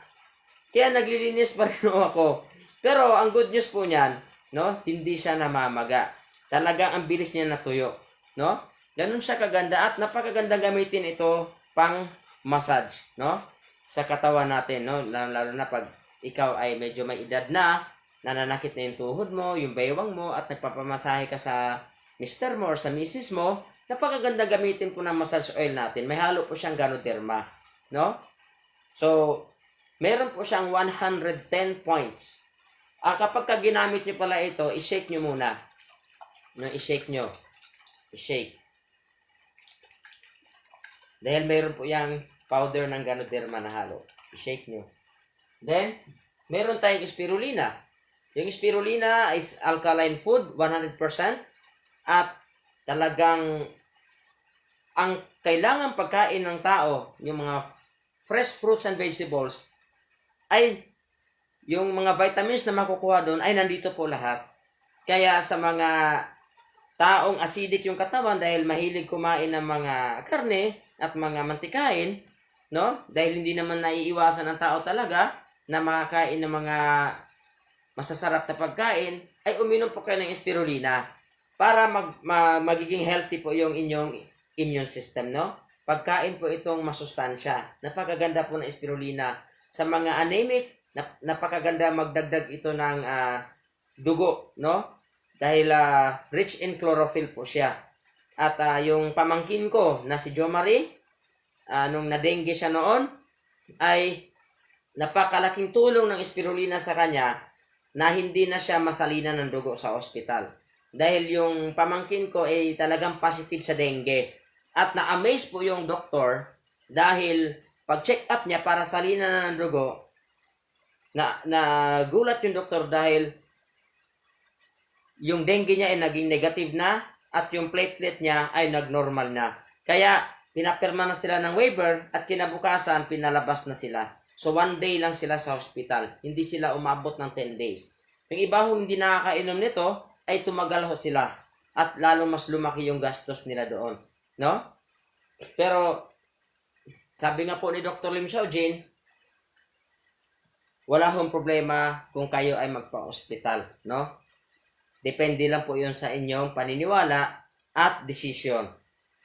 Speaker 2: Kaya naglilinis pa rin ako. Pero ang good news po niyan, no, hindi siya namamaga. Talagang ang bilis niya natuyo, no? Ganun siya kaganda at napakaganda gamitin ito pang massage, no? Sa katawan natin, no? Lalo na pag ikaw ay medyo may edad na, nananakit na yung tuhod mo, yung baywang mo, at nagpapamasahe ka sa mister mo or sa misis mo, napakaganda gamitin po ng massage oil natin. May halo po siyang Ganoderma, no? So, meron po siyang 110 points. Kapag ginamit nyo pala ito, i-shake nyo muna. No, i-shake nyo. I-shake. Dahil meron po yung powder ng Ganoderma na halo. I-shake nyo. Then, meron tayong spirulina. Yung spirulina is alkaline food, 100%. At talagang ang kailangan pagkain ng tao, yung mga fresh fruits and vegetables, ay yung mga vitamins na makukuha doon ay nandito po lahat. Kaya sa mga taong acidic yung katawan dahil mahilig kumain ng mga karne at mga mantikain, no? Dahil hindi naman naiiwasan ng tao talaga na makakain ng mga masasarap na pagkain, ay uminom po kayo ng spirulina para magiging healthy po yung inyong immune system, no? pagkain po itong masustansya. Napakaganda po ng spirulina. Sa mga anemic, napakaganda magdagdag ito ng dugo, no? Dahil rich in chlorophyll po siya. At yung pamangkin ko na si Jo Marie, nung na-dengue siya noon, ay napakalaking tulong ng spirulina sa kanya na hindi na siya masalina ng dugo sa ospital. Dahil yung pamangkin ko ay talagang positive sa dengue. At na-amaze po yung doktor dahil pag-check up niya para salina na ng dugo, nagulat yung doktor dahil yung dengue niya ay naging negative na at yung platelet niya ay nagnormal na. Kaya pinapirma na sila ng waiver at kinabukasan pinalabas na sila. So 1 day lang sila sa hospital. Hindi sila umabot ng 10 days. Yung iba ho hindi nakakainom nito ay tumagal ho sila at lalo mas lumaki yung gastos nila doon. No? Pero sabi nga po ni Dr. Lim Xiaojin, wala hong problema kung kayo ay magpa-hospital, no? Depende lang po 'yon sa inyong paniniwala at decision.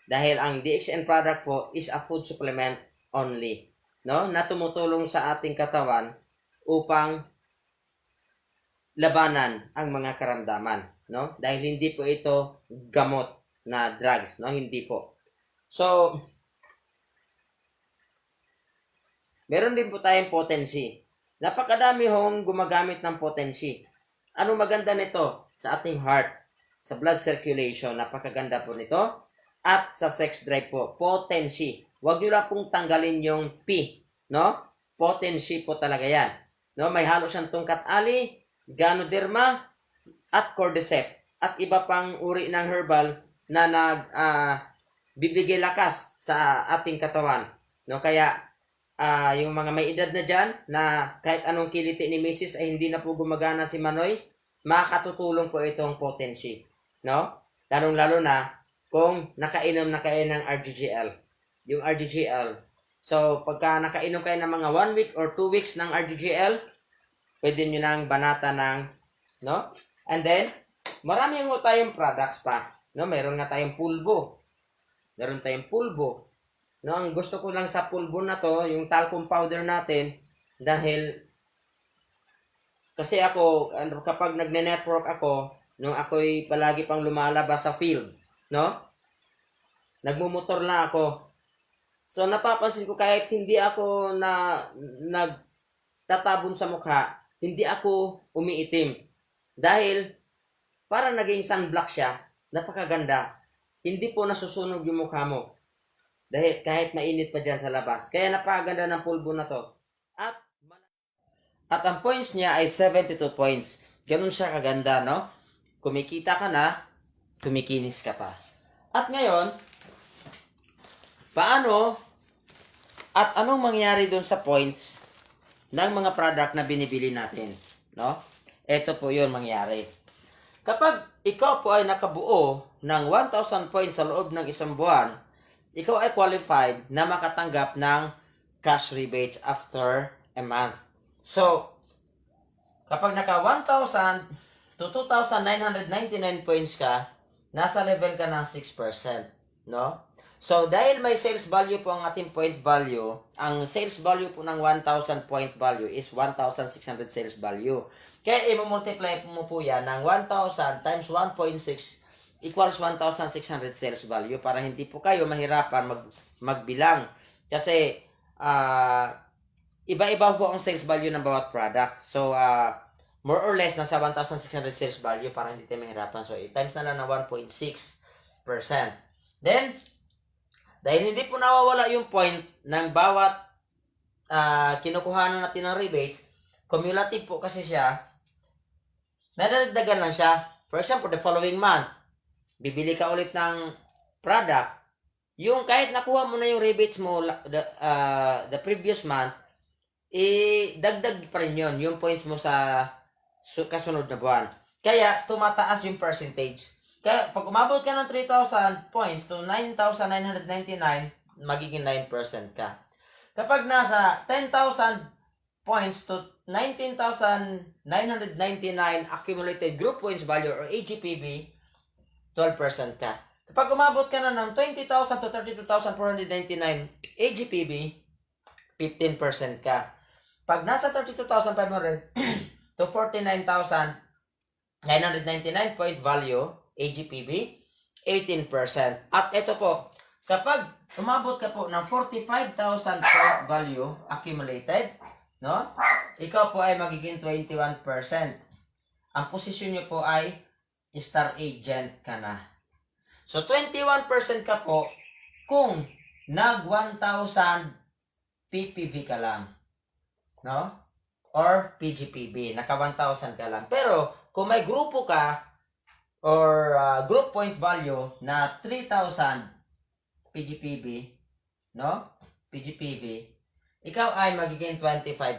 Speaker 2: Dahil ang DXN product po is a food supplement only, no? Na tumutulong sa ating katawan upang labanan ang mga karamdaman, no? Dahil hindi po ito gamot na drugs, no? Hindi po. So, meron din po tayong potency. Napakadami hong gumagamit ng potency. Ano maganda nito? Sa ating heart, sa blood circulation, napakaganda po nito. At sa sex drive po, potency. Huwag nyo lang pong tanggalin yung P, no? Potency po talaga yan. No? May halo siyang tungkat ali, ganoderma, at cordyceps. At iba pang uri ng herbal na bibigay lakas sa ating katawan. No? Kaya, yung mga may edad na dyan, na kahit anong kiliti ni Mrs. ay hindi na po gumagana si Manoy, makakatutulong po itong potency. No? Lalong-lalo na kung nakainom na kayo ng RGGL. Yung RGGL. So, pagka nakainom kayo ng mga 1 week or 2 weeks ng RGGL, pwede nyo nang banata ng, no? And then, marami yung tayong products pa. No? Meron nga tayong pulbo. Meron tayong pulbo. No, ang gusto ko lang sa pulbo na to, yung talcum powder natin, dahil kasi ako, kapag nagne-network ako, nung ako'y palagi pang lumalabas sa field, no? Nagmumotor lang ako. So, napapansin ko kahit hindi ako nagtatabon sa mukha, hindi ako umiitim. Dahil, para naging sunblock siya, napakaganda. Hindi po nasusunog yung mukha mo. Dahil kahit mainit pa dyan sa labas. Kaya napakaganda ng pulbo na to. At ang points niya ay 72 points. Ganun siya kaganda, no? Kumikita ka na, kumikinis ka pa. At ngayon, paano at anong mangyari doon sa points ng mga product na binibili natin, no? Ito po yun mangyari. Kapag ikaw po ay nakabuo ng 1,000 points sa loob ng isang buwan, ikaw ay qualified na makatanggap ng cash rebates after a month. So, kapag naka 1,000 to 2,999 points ka, nasa level ka ng 6%, no? So, dahil may sales value po ang ating point value, ang sales value po ng 1,000 point value is 1,600 sales value. Kaya i-multiply mo po yan ng 1,000 times 1.6 equals 1,600 sales value para hindi po kayo mahirapan magbilang. Kasi, iba-iba po ang sales value ng bawat product. So, more or less, nasa 1,600 sales value para hindi tayo mahirapan. So, times na lang ng 1.6%. Then, dahil hindi po nawawala yung point ng bawat kinukuhanan natin ng rebates, cumulative po kasi siya, nadadagdagan lang siya. For example, the following month, bibili ka ulit ng product, yung kahit nakuha mo na yung rebates mo the previous month, dagdag pa rin yun, yung points mo sa kasunod na buwan. Kaya, tumataas yung percentage. Kaya, pag umabot ka ng 3,000 points to 9,999, magiging 9% ka. Kapag nasa 10,000 points to 19,999 accumulated group points value or AGPV, 12% ka. Kapag umabot ka na ng 20,000 to 32,499 AGPB, 15% ka. Pag nasa 32,500 to 49,999 point value, AGPB, 18%. At ito po, kapag umabot ka po ng 45,000 point value accumulated, no? Ikaw po ay magiging 21%. Ang posisyon nyo po ay star agent ka na. So, 21% ka po kung nag 1,000 PPV ka lang. No? Or PGPB. Naka 1,000 ka lang. Pero, kung may grupo ka or group point value na 3,000 PGPB, no? PGPB, ikaw ay magiging 25%.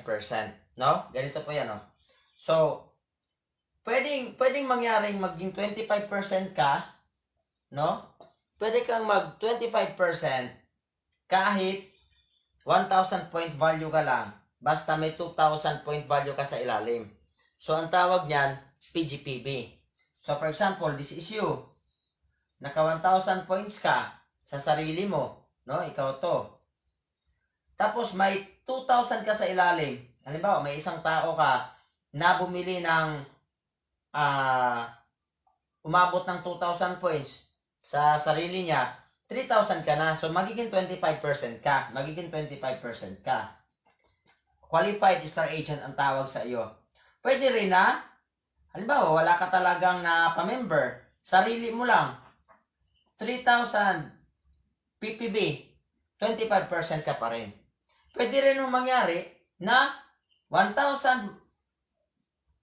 Speaker 2: No? Ganito po yan, no? So, pwedeng mangyaring maging 25% ka, no? Pwede kang mag 25% kahit 1,000 point value ka lang. Basta may 2,000 point value ka sa ilalim. So, ang tawag niyan, PGPB. So, for example, this is you. Naka 1,000 points ka sa sarili mo. No? Ikaw to. Tapos, may 2,000 ka sa ilalim. Halimbawa, may isang tao ka na bumili ng umabot ng 2,000 points sa sarili niya, 3,000 ka na. So, magiging 25% ka. Magiging 25% ka. Qualified star agent ang tawag sa iyo. Pwede rin na, halimbawa, wala ka talagang na pa-member. Sarili mo lang. 3,000 PPB. 25% ka pa rin. Pwede rin nung mangyari na 1,000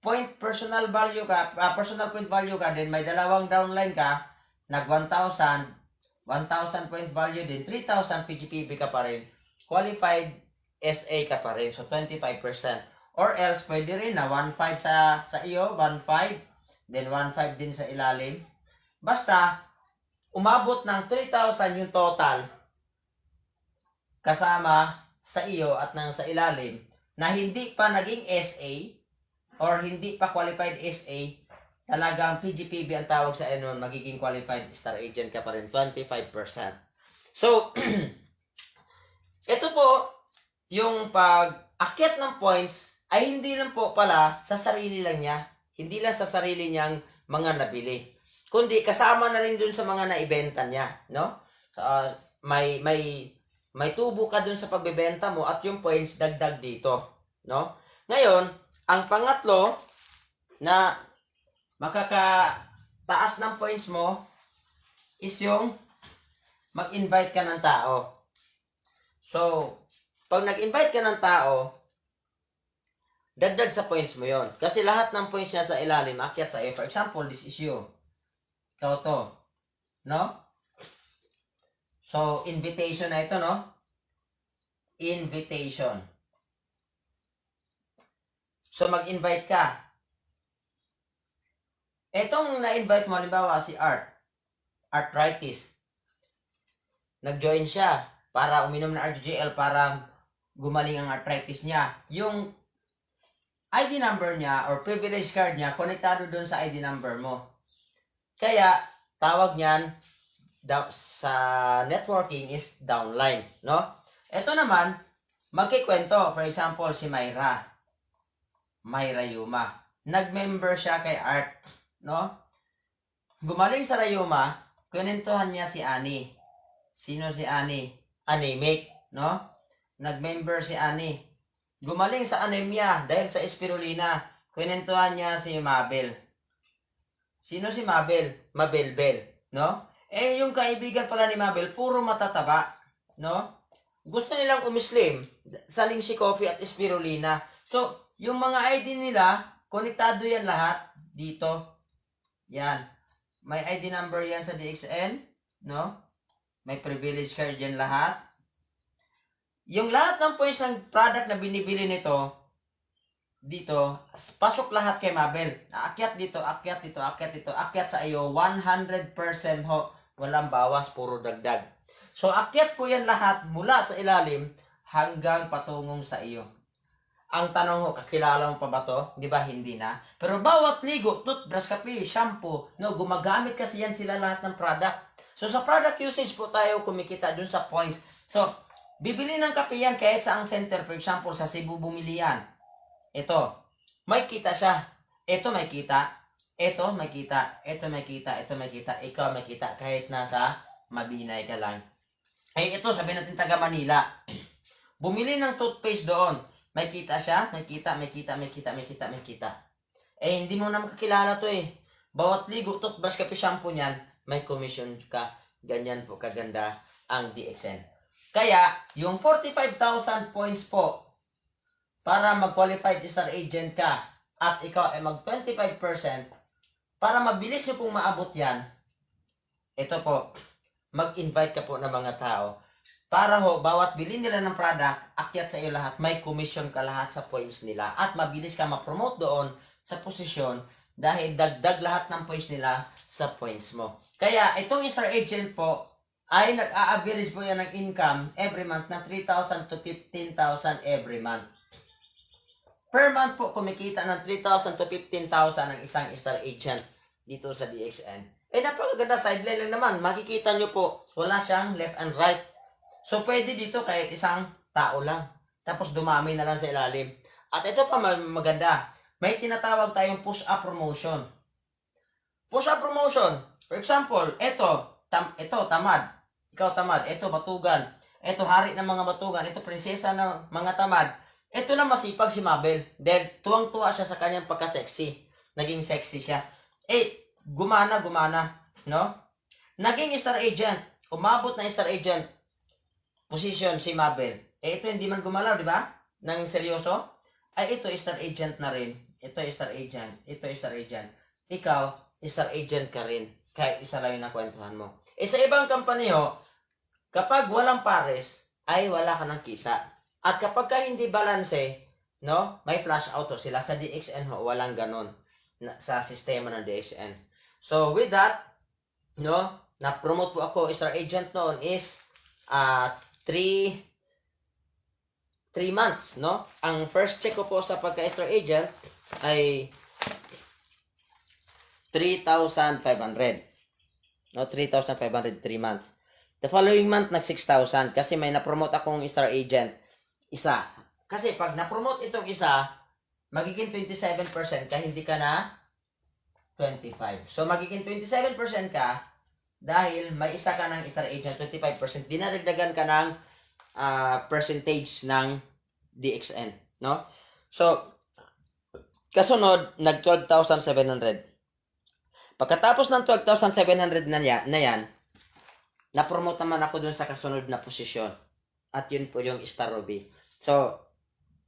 Speaker 2: point personal value ka, personal point value ka din, may dalawang downline ka, nag 1,000 point value din, 3,000 PGPB ka pa rin, qualified SA ka pa rin, so 25%. Or else, pwede rin na 1,500 sa iyo, 1,500, then 1,500 din sa ilalim. Basta, umabot ng 3,000 yung total, kasama sa iyo at nang sa ilalim, na hindi pa naging SA, or hindi pa qualified SA, talagang PGPB ang tawag sa ano, magiging qualified star agent ka pa rin, 25%. So, ito po, yung pag-akyat ng points, ay hindi lang po pala sa sarili lang niya, hindi lang sa sarili niyang mga nabili, kundi kasama na rin dun sa mga naibenta niya, no? May tubo ka dun sa pagbebenta mo at yung points dagdag dito, no? Ngayon, ang pangatlo na makakataas ng points mo is yung mag-invite ka ng tao. So, pag nag-invite ka ng tao, dagdag sa points mo yon. Kasi lahat ng points niya sa ilalim, akyat sa iyo. For example, this is you. Ikaw to. No? So, invitation na ito, no? Invitation. So, mag-invite ka. Etong na-invite mo, halimbawa si arthritis. Nag-join siya para uminom ng RGL para gumaling ang arthritis niya. Yung ID number niya or privilege card niya, konektado doon sa ID number mo. Kaya, tawag niyan sa networking is downline, no? Ito naman, magkikwento. For example, si Myra Yuma. Nag-member siya kay Art, no? Gumaling sa Rayuma, kunentuhan niya si Annie. Sino si Annie? Anemic, no? Nag-member si Annie. Gumaling sa anemia dahil sa spirulina. Kunentuhan niya si Mabel. Sino si Mabel? Mabelbel, no? Eh, yung kaibigan pala ni Mabel, puro matataba, no? Gusto nilang umislim sa Lingsi Coffee at spirulina. So, yung mga ID nila, konektado yan lahat dito. Yan. May ID number yan sa DXN, no? May privilege card yan lahat. Yung lahat ng points ng product na binibili nito, dito, pasok lahat kay Mabel. Aakyat dito, akyat dito, akyat dito, akyat sa iyo, 100% ho. Walang bawas, puro dagdag. So, akyat po yan lahat mula sa ilalim hanggang patungong sa iyo. Ang tanong ho, kakilala mo pa ba to? Di ba hindi na? Pero bawat ligo, toothbrush, kape, shampoo, no, gumagamit kasi yan sila lahat ng product. So, sa product usage po tayo kumikita dun sa points. So, bibili ng kape yan kahit sa ang center. For example, sa Cebu bumili yan. Ito, may kita siya. Ito may kita. Ito may kita. Ito may kita. Ito may kita. Ikaw may kita kahit nasa Mabinay ka lang. Ay, ito, sabihin natin taga Manila. Bumili ng toothpaste doon. May kita siya. May kita, may kita, may kita, may kita, may kita. Eh, hindi mo na makakilala to eh. Bawat ligo, toothbrush, kape, shampoo niyan, may commission ka. Ganyan po kaganda ang DXN. Kaya, yung 45,000 points po, para mag-qualified star agent ka, at ikaw ay mag 25%, para mabilis nyo pong maabot yan, ito po, mag-invite ka po ng mga tao. Para ho, bawat bili nila ng product, akyat sa iyo lahat, may commission ka lahat sa points nila. At mabilis ka ma-promote doon sa posisyon dahil dagdag lahat ng points nila sa points mo. Kaya, itong star agent po, ay nag-a-average po yan ng income every month na 3,000 to 15,000 every month. Per month po, kumikita ng 3,000 to 15,000 ang isang star agent dito sa DXN. Eh, napakaganda, sideline lang naman. Makikita nyo po, wala siyang left and right. So, pwede dito kahit isang tao lang. Tapos, dumami na lang sa ilalim. At ito pa maganda. May tinatawag tayong push-up promotion. Push-up promotion. For example, ito, tamad. Ikaw tamad. Ito, batugan. Ito, hari ng mga batugan. Ito, prinsesa ng mga tamad. Ito na masipag si Mabel. Dahil tuwang-tuwa siya sa kanyang pagka-sexy. Naging sexy siya. Eh, gumana, no? Naging star agent. Umabot na star agent position si Mabel. Eh, ito hindi man gumalaw, di ba? Nang seryoso. Ay, ito star agent na rin. Ito star agent. Ito star agent. Ikaw, star agent ka rin. Kahit isa lang yung nakwentuhan mo. Eh, sa ibang company ho, kapag walang pares, ay wala ka ng kita. At kapag ka hindi balanse, no? May flash out ho sila. Sa DXN ho, walang ganon. Sa sistema ng DXN. So, with that, no, na-promote po ako, star agent noon is 3 months, no? Ang first check ko po sa pagka-star agent ay 3,500. No, 3,500, 3 months. The following month, nag 6,000 kasi may na-promote akong star agent, isa. Kasi pag na-promote itong isa, magiging 27% ka, hindi ka na 25. So, magiging 27% ka dahil may isa ka ng star agent, 25%. Dinaragdagan ka ng percentage ng DXN. No? So, kasunod, nag 12,700. Pagkatapos ng 12,700 na yan, na-promote naman ako dun sa kasunod na posisyon. At yun po yung Star Ruby. So,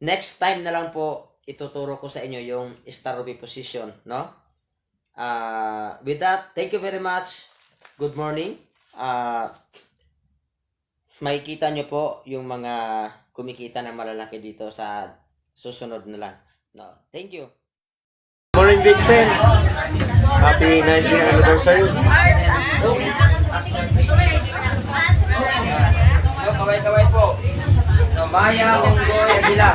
Speaker 2: next time na lang po, ituturo ko sa inyo yung Star Ruby position, no? With that, thank you very much. Good morning. Makikita nyo po yung mga kumikita na malalaki dito sa susunod na lang. No, thank you.
Speaker 3: Morning, Dixon. Happy 90th anniversary.
Speaker 2: Kaway-kaway po. No, Maya Onggoy Aguila.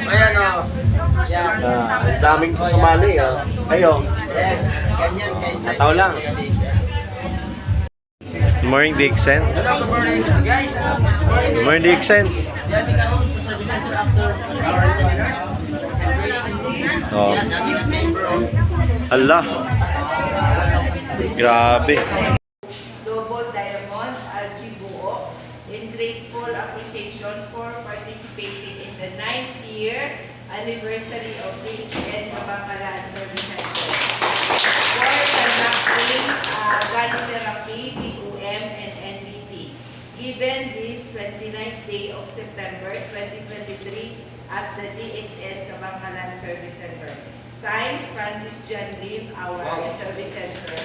Speaker 2: Ayan o. Yan.
Speaker 3: Daming sumali. Kayo.
Speaker 2: Yes. Ganyan guys.
Speaker 3: Tao lang. Good morning, Dixon.
Speaker 2: Good morning guys.
Speaker 3: Good morning, Dixon.
Speaker 2: Yan, ikaw sa service center after our seminars.
Speaker 3: Oh.
Speaker 2: Yan, namin ang member of
Speaker 3: Allah. Grabe.
Speaker 4: Double Diamond RG Buo in grateful appreciation for participating in the 9th year anniversary of DXN Kabangkalan Service Center for conducting gun therapy, BUM, and NBT. Given this 29th day of September 2023 at the DXN Kabangkalan Service Center. Signed, Francis John Lim, our service center.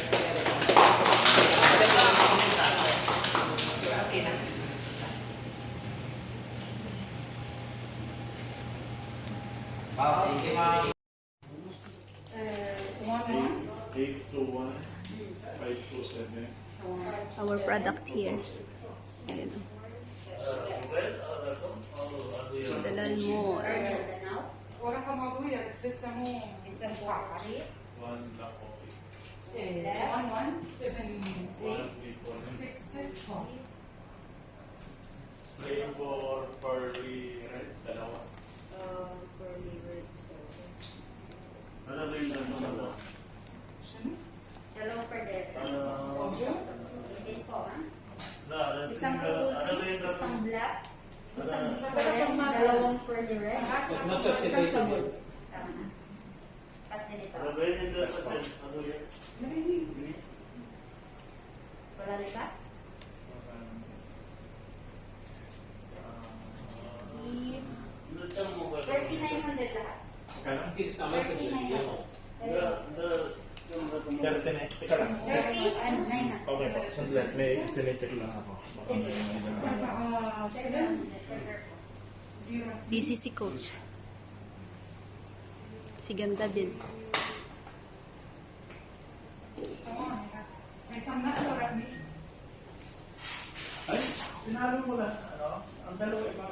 Speaker 4: Okay na.
Speaker 2: Wow, thank you, ma'am.
Speaker 5: 821 527.
Speaker 6: Our product here. Ayan. Dalal mo.
Speaker 5: One black coffee. Flavor pearly red, dalawa. Ano ba yung dalawa?
Speaker 7: Dalawang per day. Hindi po, ha? Isang
Speaker 5: Ano ba yung
Speaker 7: pupusin,
Speaker 5: dalawa?
Speaker 7: isang black, isang red, dalawang per day. Isang sabon. Tama na. Kasi dito.
Speaker 5: Ano ba yung dalawa sa tent? Ano yun?
Speaker 7: Wala rin ba?
Speaker 5: Lutsang mo ba?
Speaker 7: 3,900 lahat.
Speaker 5: Kano?
Speaker 7: 3,900.
Speaker 3: Teka lang.
Speaker 7: 30 and 9 na.
Speaker 3: Okay po. Sandali. May sinecheck lang ako.
Speaker 6: Busy si coach. Si ganda din.
Speaker 3: Ay, pinalo mo lang. Ano? Ang dalawa iba.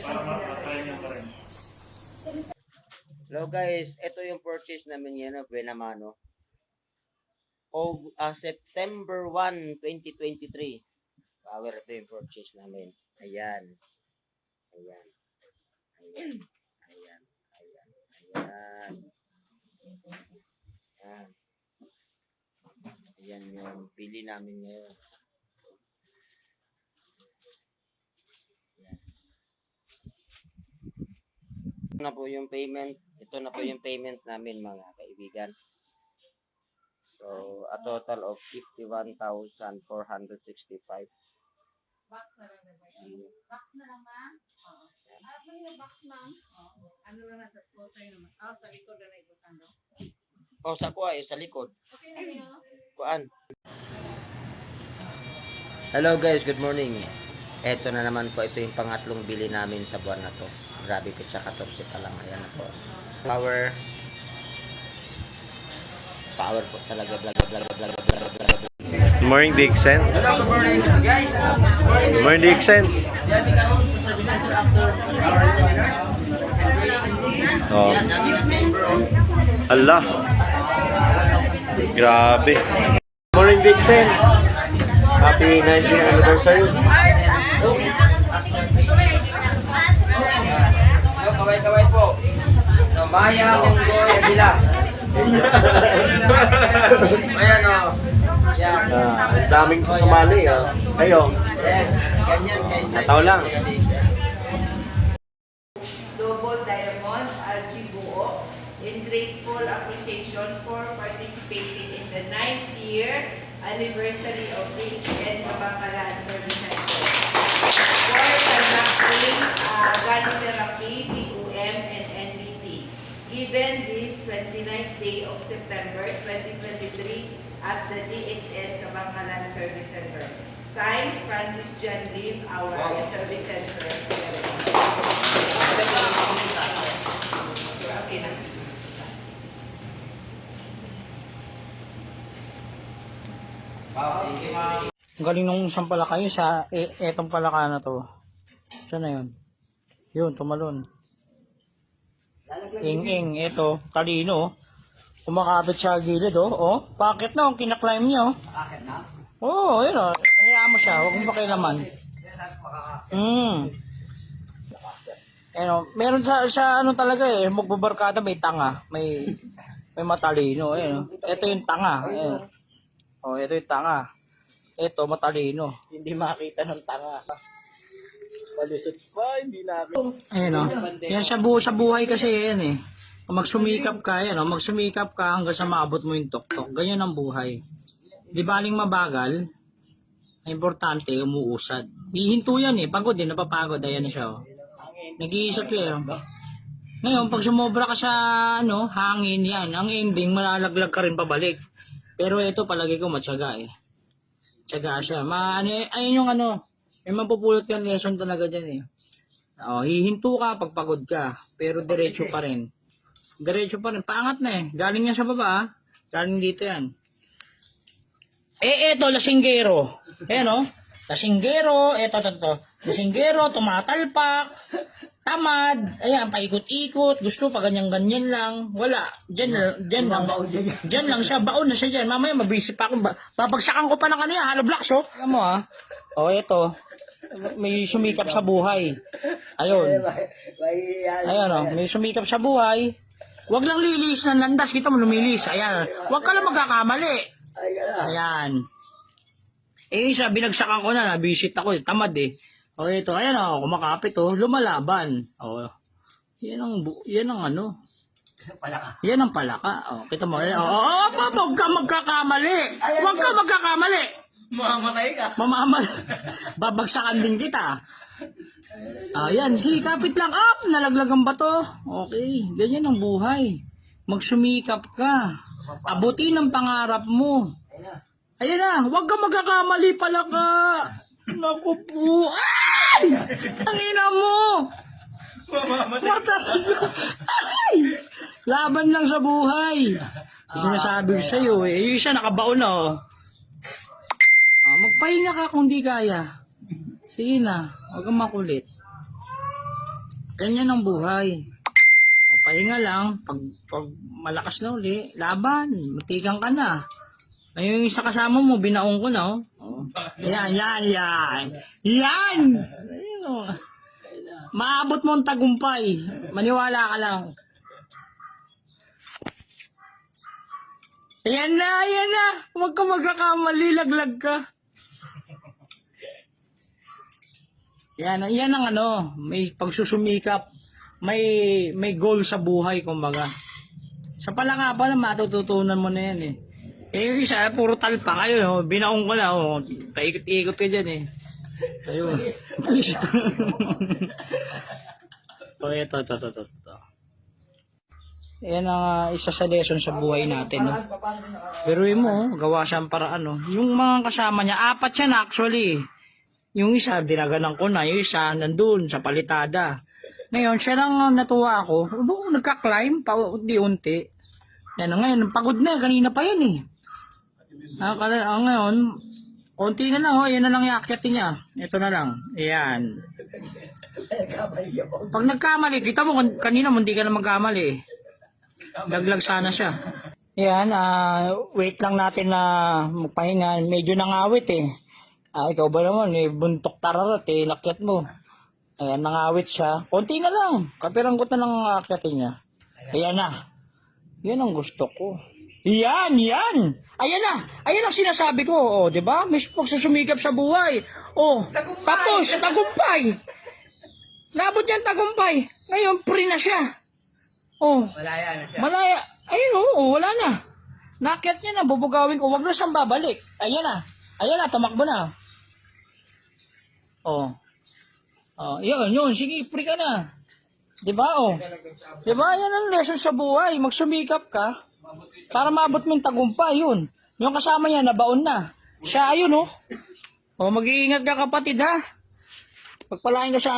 Speaker 3: Para makakaya niya pa rin.
Speaker 2: Hello guys, ito yung purchase namin yan, Benamano. September 1, 2023. Power, ito yung purchase namin. Ayan. Ayan. Ayan. Ayan. Ayan. Ayan. Ayan. Ayan yung pili namin ngayon. Ayan. Ito na po yung payment. Ito na po yung payment namin mga kaibigan. So, a total of 51,465.
Speaker 7: Box na lang na ba yan? Box na lang, ma'am? Oo. Ano yung box, ma'am? Oo. Ano lang nasa scooter naman? Sa likod na naibutan, no?
Speaker 2: Oh, sa kuha, sa likod.
Speaker 7: Okay na yun.
Speaker 2: Kuan. Hello guys, good morning. Ito na naman po, ito yung pangatlong bili namin sa buwan na to. Grabe ko siya, 14 pa lang. Ayan na po. Power po talaga.
Speaker 3: Good morning, Dixon.
Speaker 2: Good morning guys.
Speaker 3: Good morning, Dixon. Oh. Allah. Grabe. Good morning, Dixon. Happy 90th anniversary.
Speaker 2: Kaway po. Maya Onggoy Aguila. Ayan o. Yan.
Speaker 3: Ang daming sumali. Kayo.
Speaker 2: Yes. Ganyan guys.
Speaker 3: Nataw lang.
Speaker 4: Double Diamond RG Buo in grateful appreciation for participating in the 9th year anniversary of the Extend Kabakalan Service Center. For conducting gun therapy, PUM, and NBT. Given this 29th day of September 2023 at the DXN Kabakalan Service Center. Signed, Francis John Lim, our Service Center. Okay na.
Speaker 8: Ang galing nung isang palaka yun sa etong palaka na to. Saan na yun? Yun, tumalon. Ing, eto, talino. Kumakapit sa gilid, oh. Bakit na, ang kinaklimb niya, oh. Bakit na? Oo, yun, oh. Hayaan mo siya, huwag mong pakialaman. Meron sa ano talaga magbabarkada may tanga, may matalino, Ito yung tanga, Oh, ito yung tanga. Ito matalino. Hindi makita ng tanga. Malisot pa, hindi nakita. Yan sa buhay kasi yan Kung magsumikap ka, magsumikap ka hanggang sa maabot mo yung tuktok. Ganyan ang buhay. Di baling mabagal, ang importante, umuusad. Hihinto yan pagod napapagod, ayan na siya Nag-iisip Ngayon, pag sumobra ka sa hangin yan, ang ending, malalaglag ka rin pabalik. Pero ito, palagi ko matyaga Tyaga siya. Ayun yung may mapupulot yan lesson talaga dyan hihinto ka pag pagod ka, pero diretso pa rin. Diretso pa rin. Paangat na Galing yan sa baba Galing dito yan. Eto, lasinggero. Lasinggero, eto. Lasinggero, tumatalpak, tamad, ayan, paikot-ikot, gusto pa ganyan-ganyan lang, wala, dyan lang siya, baon na siya dyan, mamaya mabisi pa ako, babagsakan ko pa ng ano yan, hollow blocks, oh. Alam mo, eto, may sumikap sa buhay, ayun, may sumikap sa buhay, wag lang lilis ng landas, kita mo lumilis, ayan, wag ka lang magkakamali, ayan. Isa, binagsakan ko na, nabisit ako, tamad eh. O ito, ayan o, kumakapit o, lumalaban. O, yan ang ano. Yan ang palaka. O, kita mo, wag ka magkakamali. Wag ka magkakamali.
Speaker 3: Mamamatay ka.
Speaker 8: Babagsakan din kita. Ayan, sige, kapit lang. Up, nalaglag ang bato. Okay, ganyan ang buhay. Magsumikap ka. Abutin ang pangarap mo. Ayan na, huwag ka magkakamali pala ka. Naku po. Ay! Ang ina mo! Ay! Laban lang sa buhay. Sinasabi ko sa'yo eh. Yung isa nakabaon na oh. Magpahinga ka kung di kaya. Sige na, huwag kang makulit. Ganyan ang buhay. Pahinga lang. Pag malakas na uli, laban. Matigang ka na. Ay, yung isa kasama mo, binaong ko na, oh. Yan. Yan! Ayun, oh. Maabot mo ang tagumpay. Maniwala ka lang. Ayan na. Huwag ka magkakamali, laglag ka. Yan ang ano, may pagsusumikap. May goal sa buhay, kumbaga. Sa palaka pa lang, matututunan mo na yan eh. Yung isa, puro talpa kayo, binaong ko na, paikot-ikot ka dyan eh. Ayun. Ito. Yan ang isa sa lesson sa buhay natin. No? Biruin mo, gawa siyang paraan. No? Yung mga kasama niya, 4 yan actually. Yung isa, dinaganan ko na. Yung isa, nandun sa palitada. Ngayon, siya lang natuwa ako. Nagka-climb, unti-unti. Yan, ngayon, pagod na, kanina pa yan eh. Ngayon, konti na lang, yan na lang iaakyatin niya. Ito na lang, ayan. Pag nagkamali, kita mo, kanina hindi ka na magkamali. Daglag sana siya. Ayan, wait lang natin na magpahinga. Medyo nangawit eh. Ikaw ba naman, buntok tararat eh, lakyat mo. Ayan, nangawit siya. Konti na lang, kapiranggot na lang aakyatin niya. Ayan na. Yan ang gusto ko. Yan. Ayan ang sinasabi ko, oh, 'di ba? May pagsusumikap sa buhay. Oh, tapos tagumpay. Labot yan tagumpay. Ngayon free na siya. Oh, malaya na siya. Ayun wala na. Nakyat niya na, bubugawin ko, wag na siyang babalik. Ayan na, tumakbo na. Oh, yun, sige, free ka na. 'Di ba? Oh. 'Di ba? Yan ang lesson sa buhay, magsumikap ka. Para maabot mo yung tagumpay, yun. Yung kasama niya, nabaon na. Siya, ayun, oh. O, mag-iingat ka kapatid, ha. Pagpalain ka sa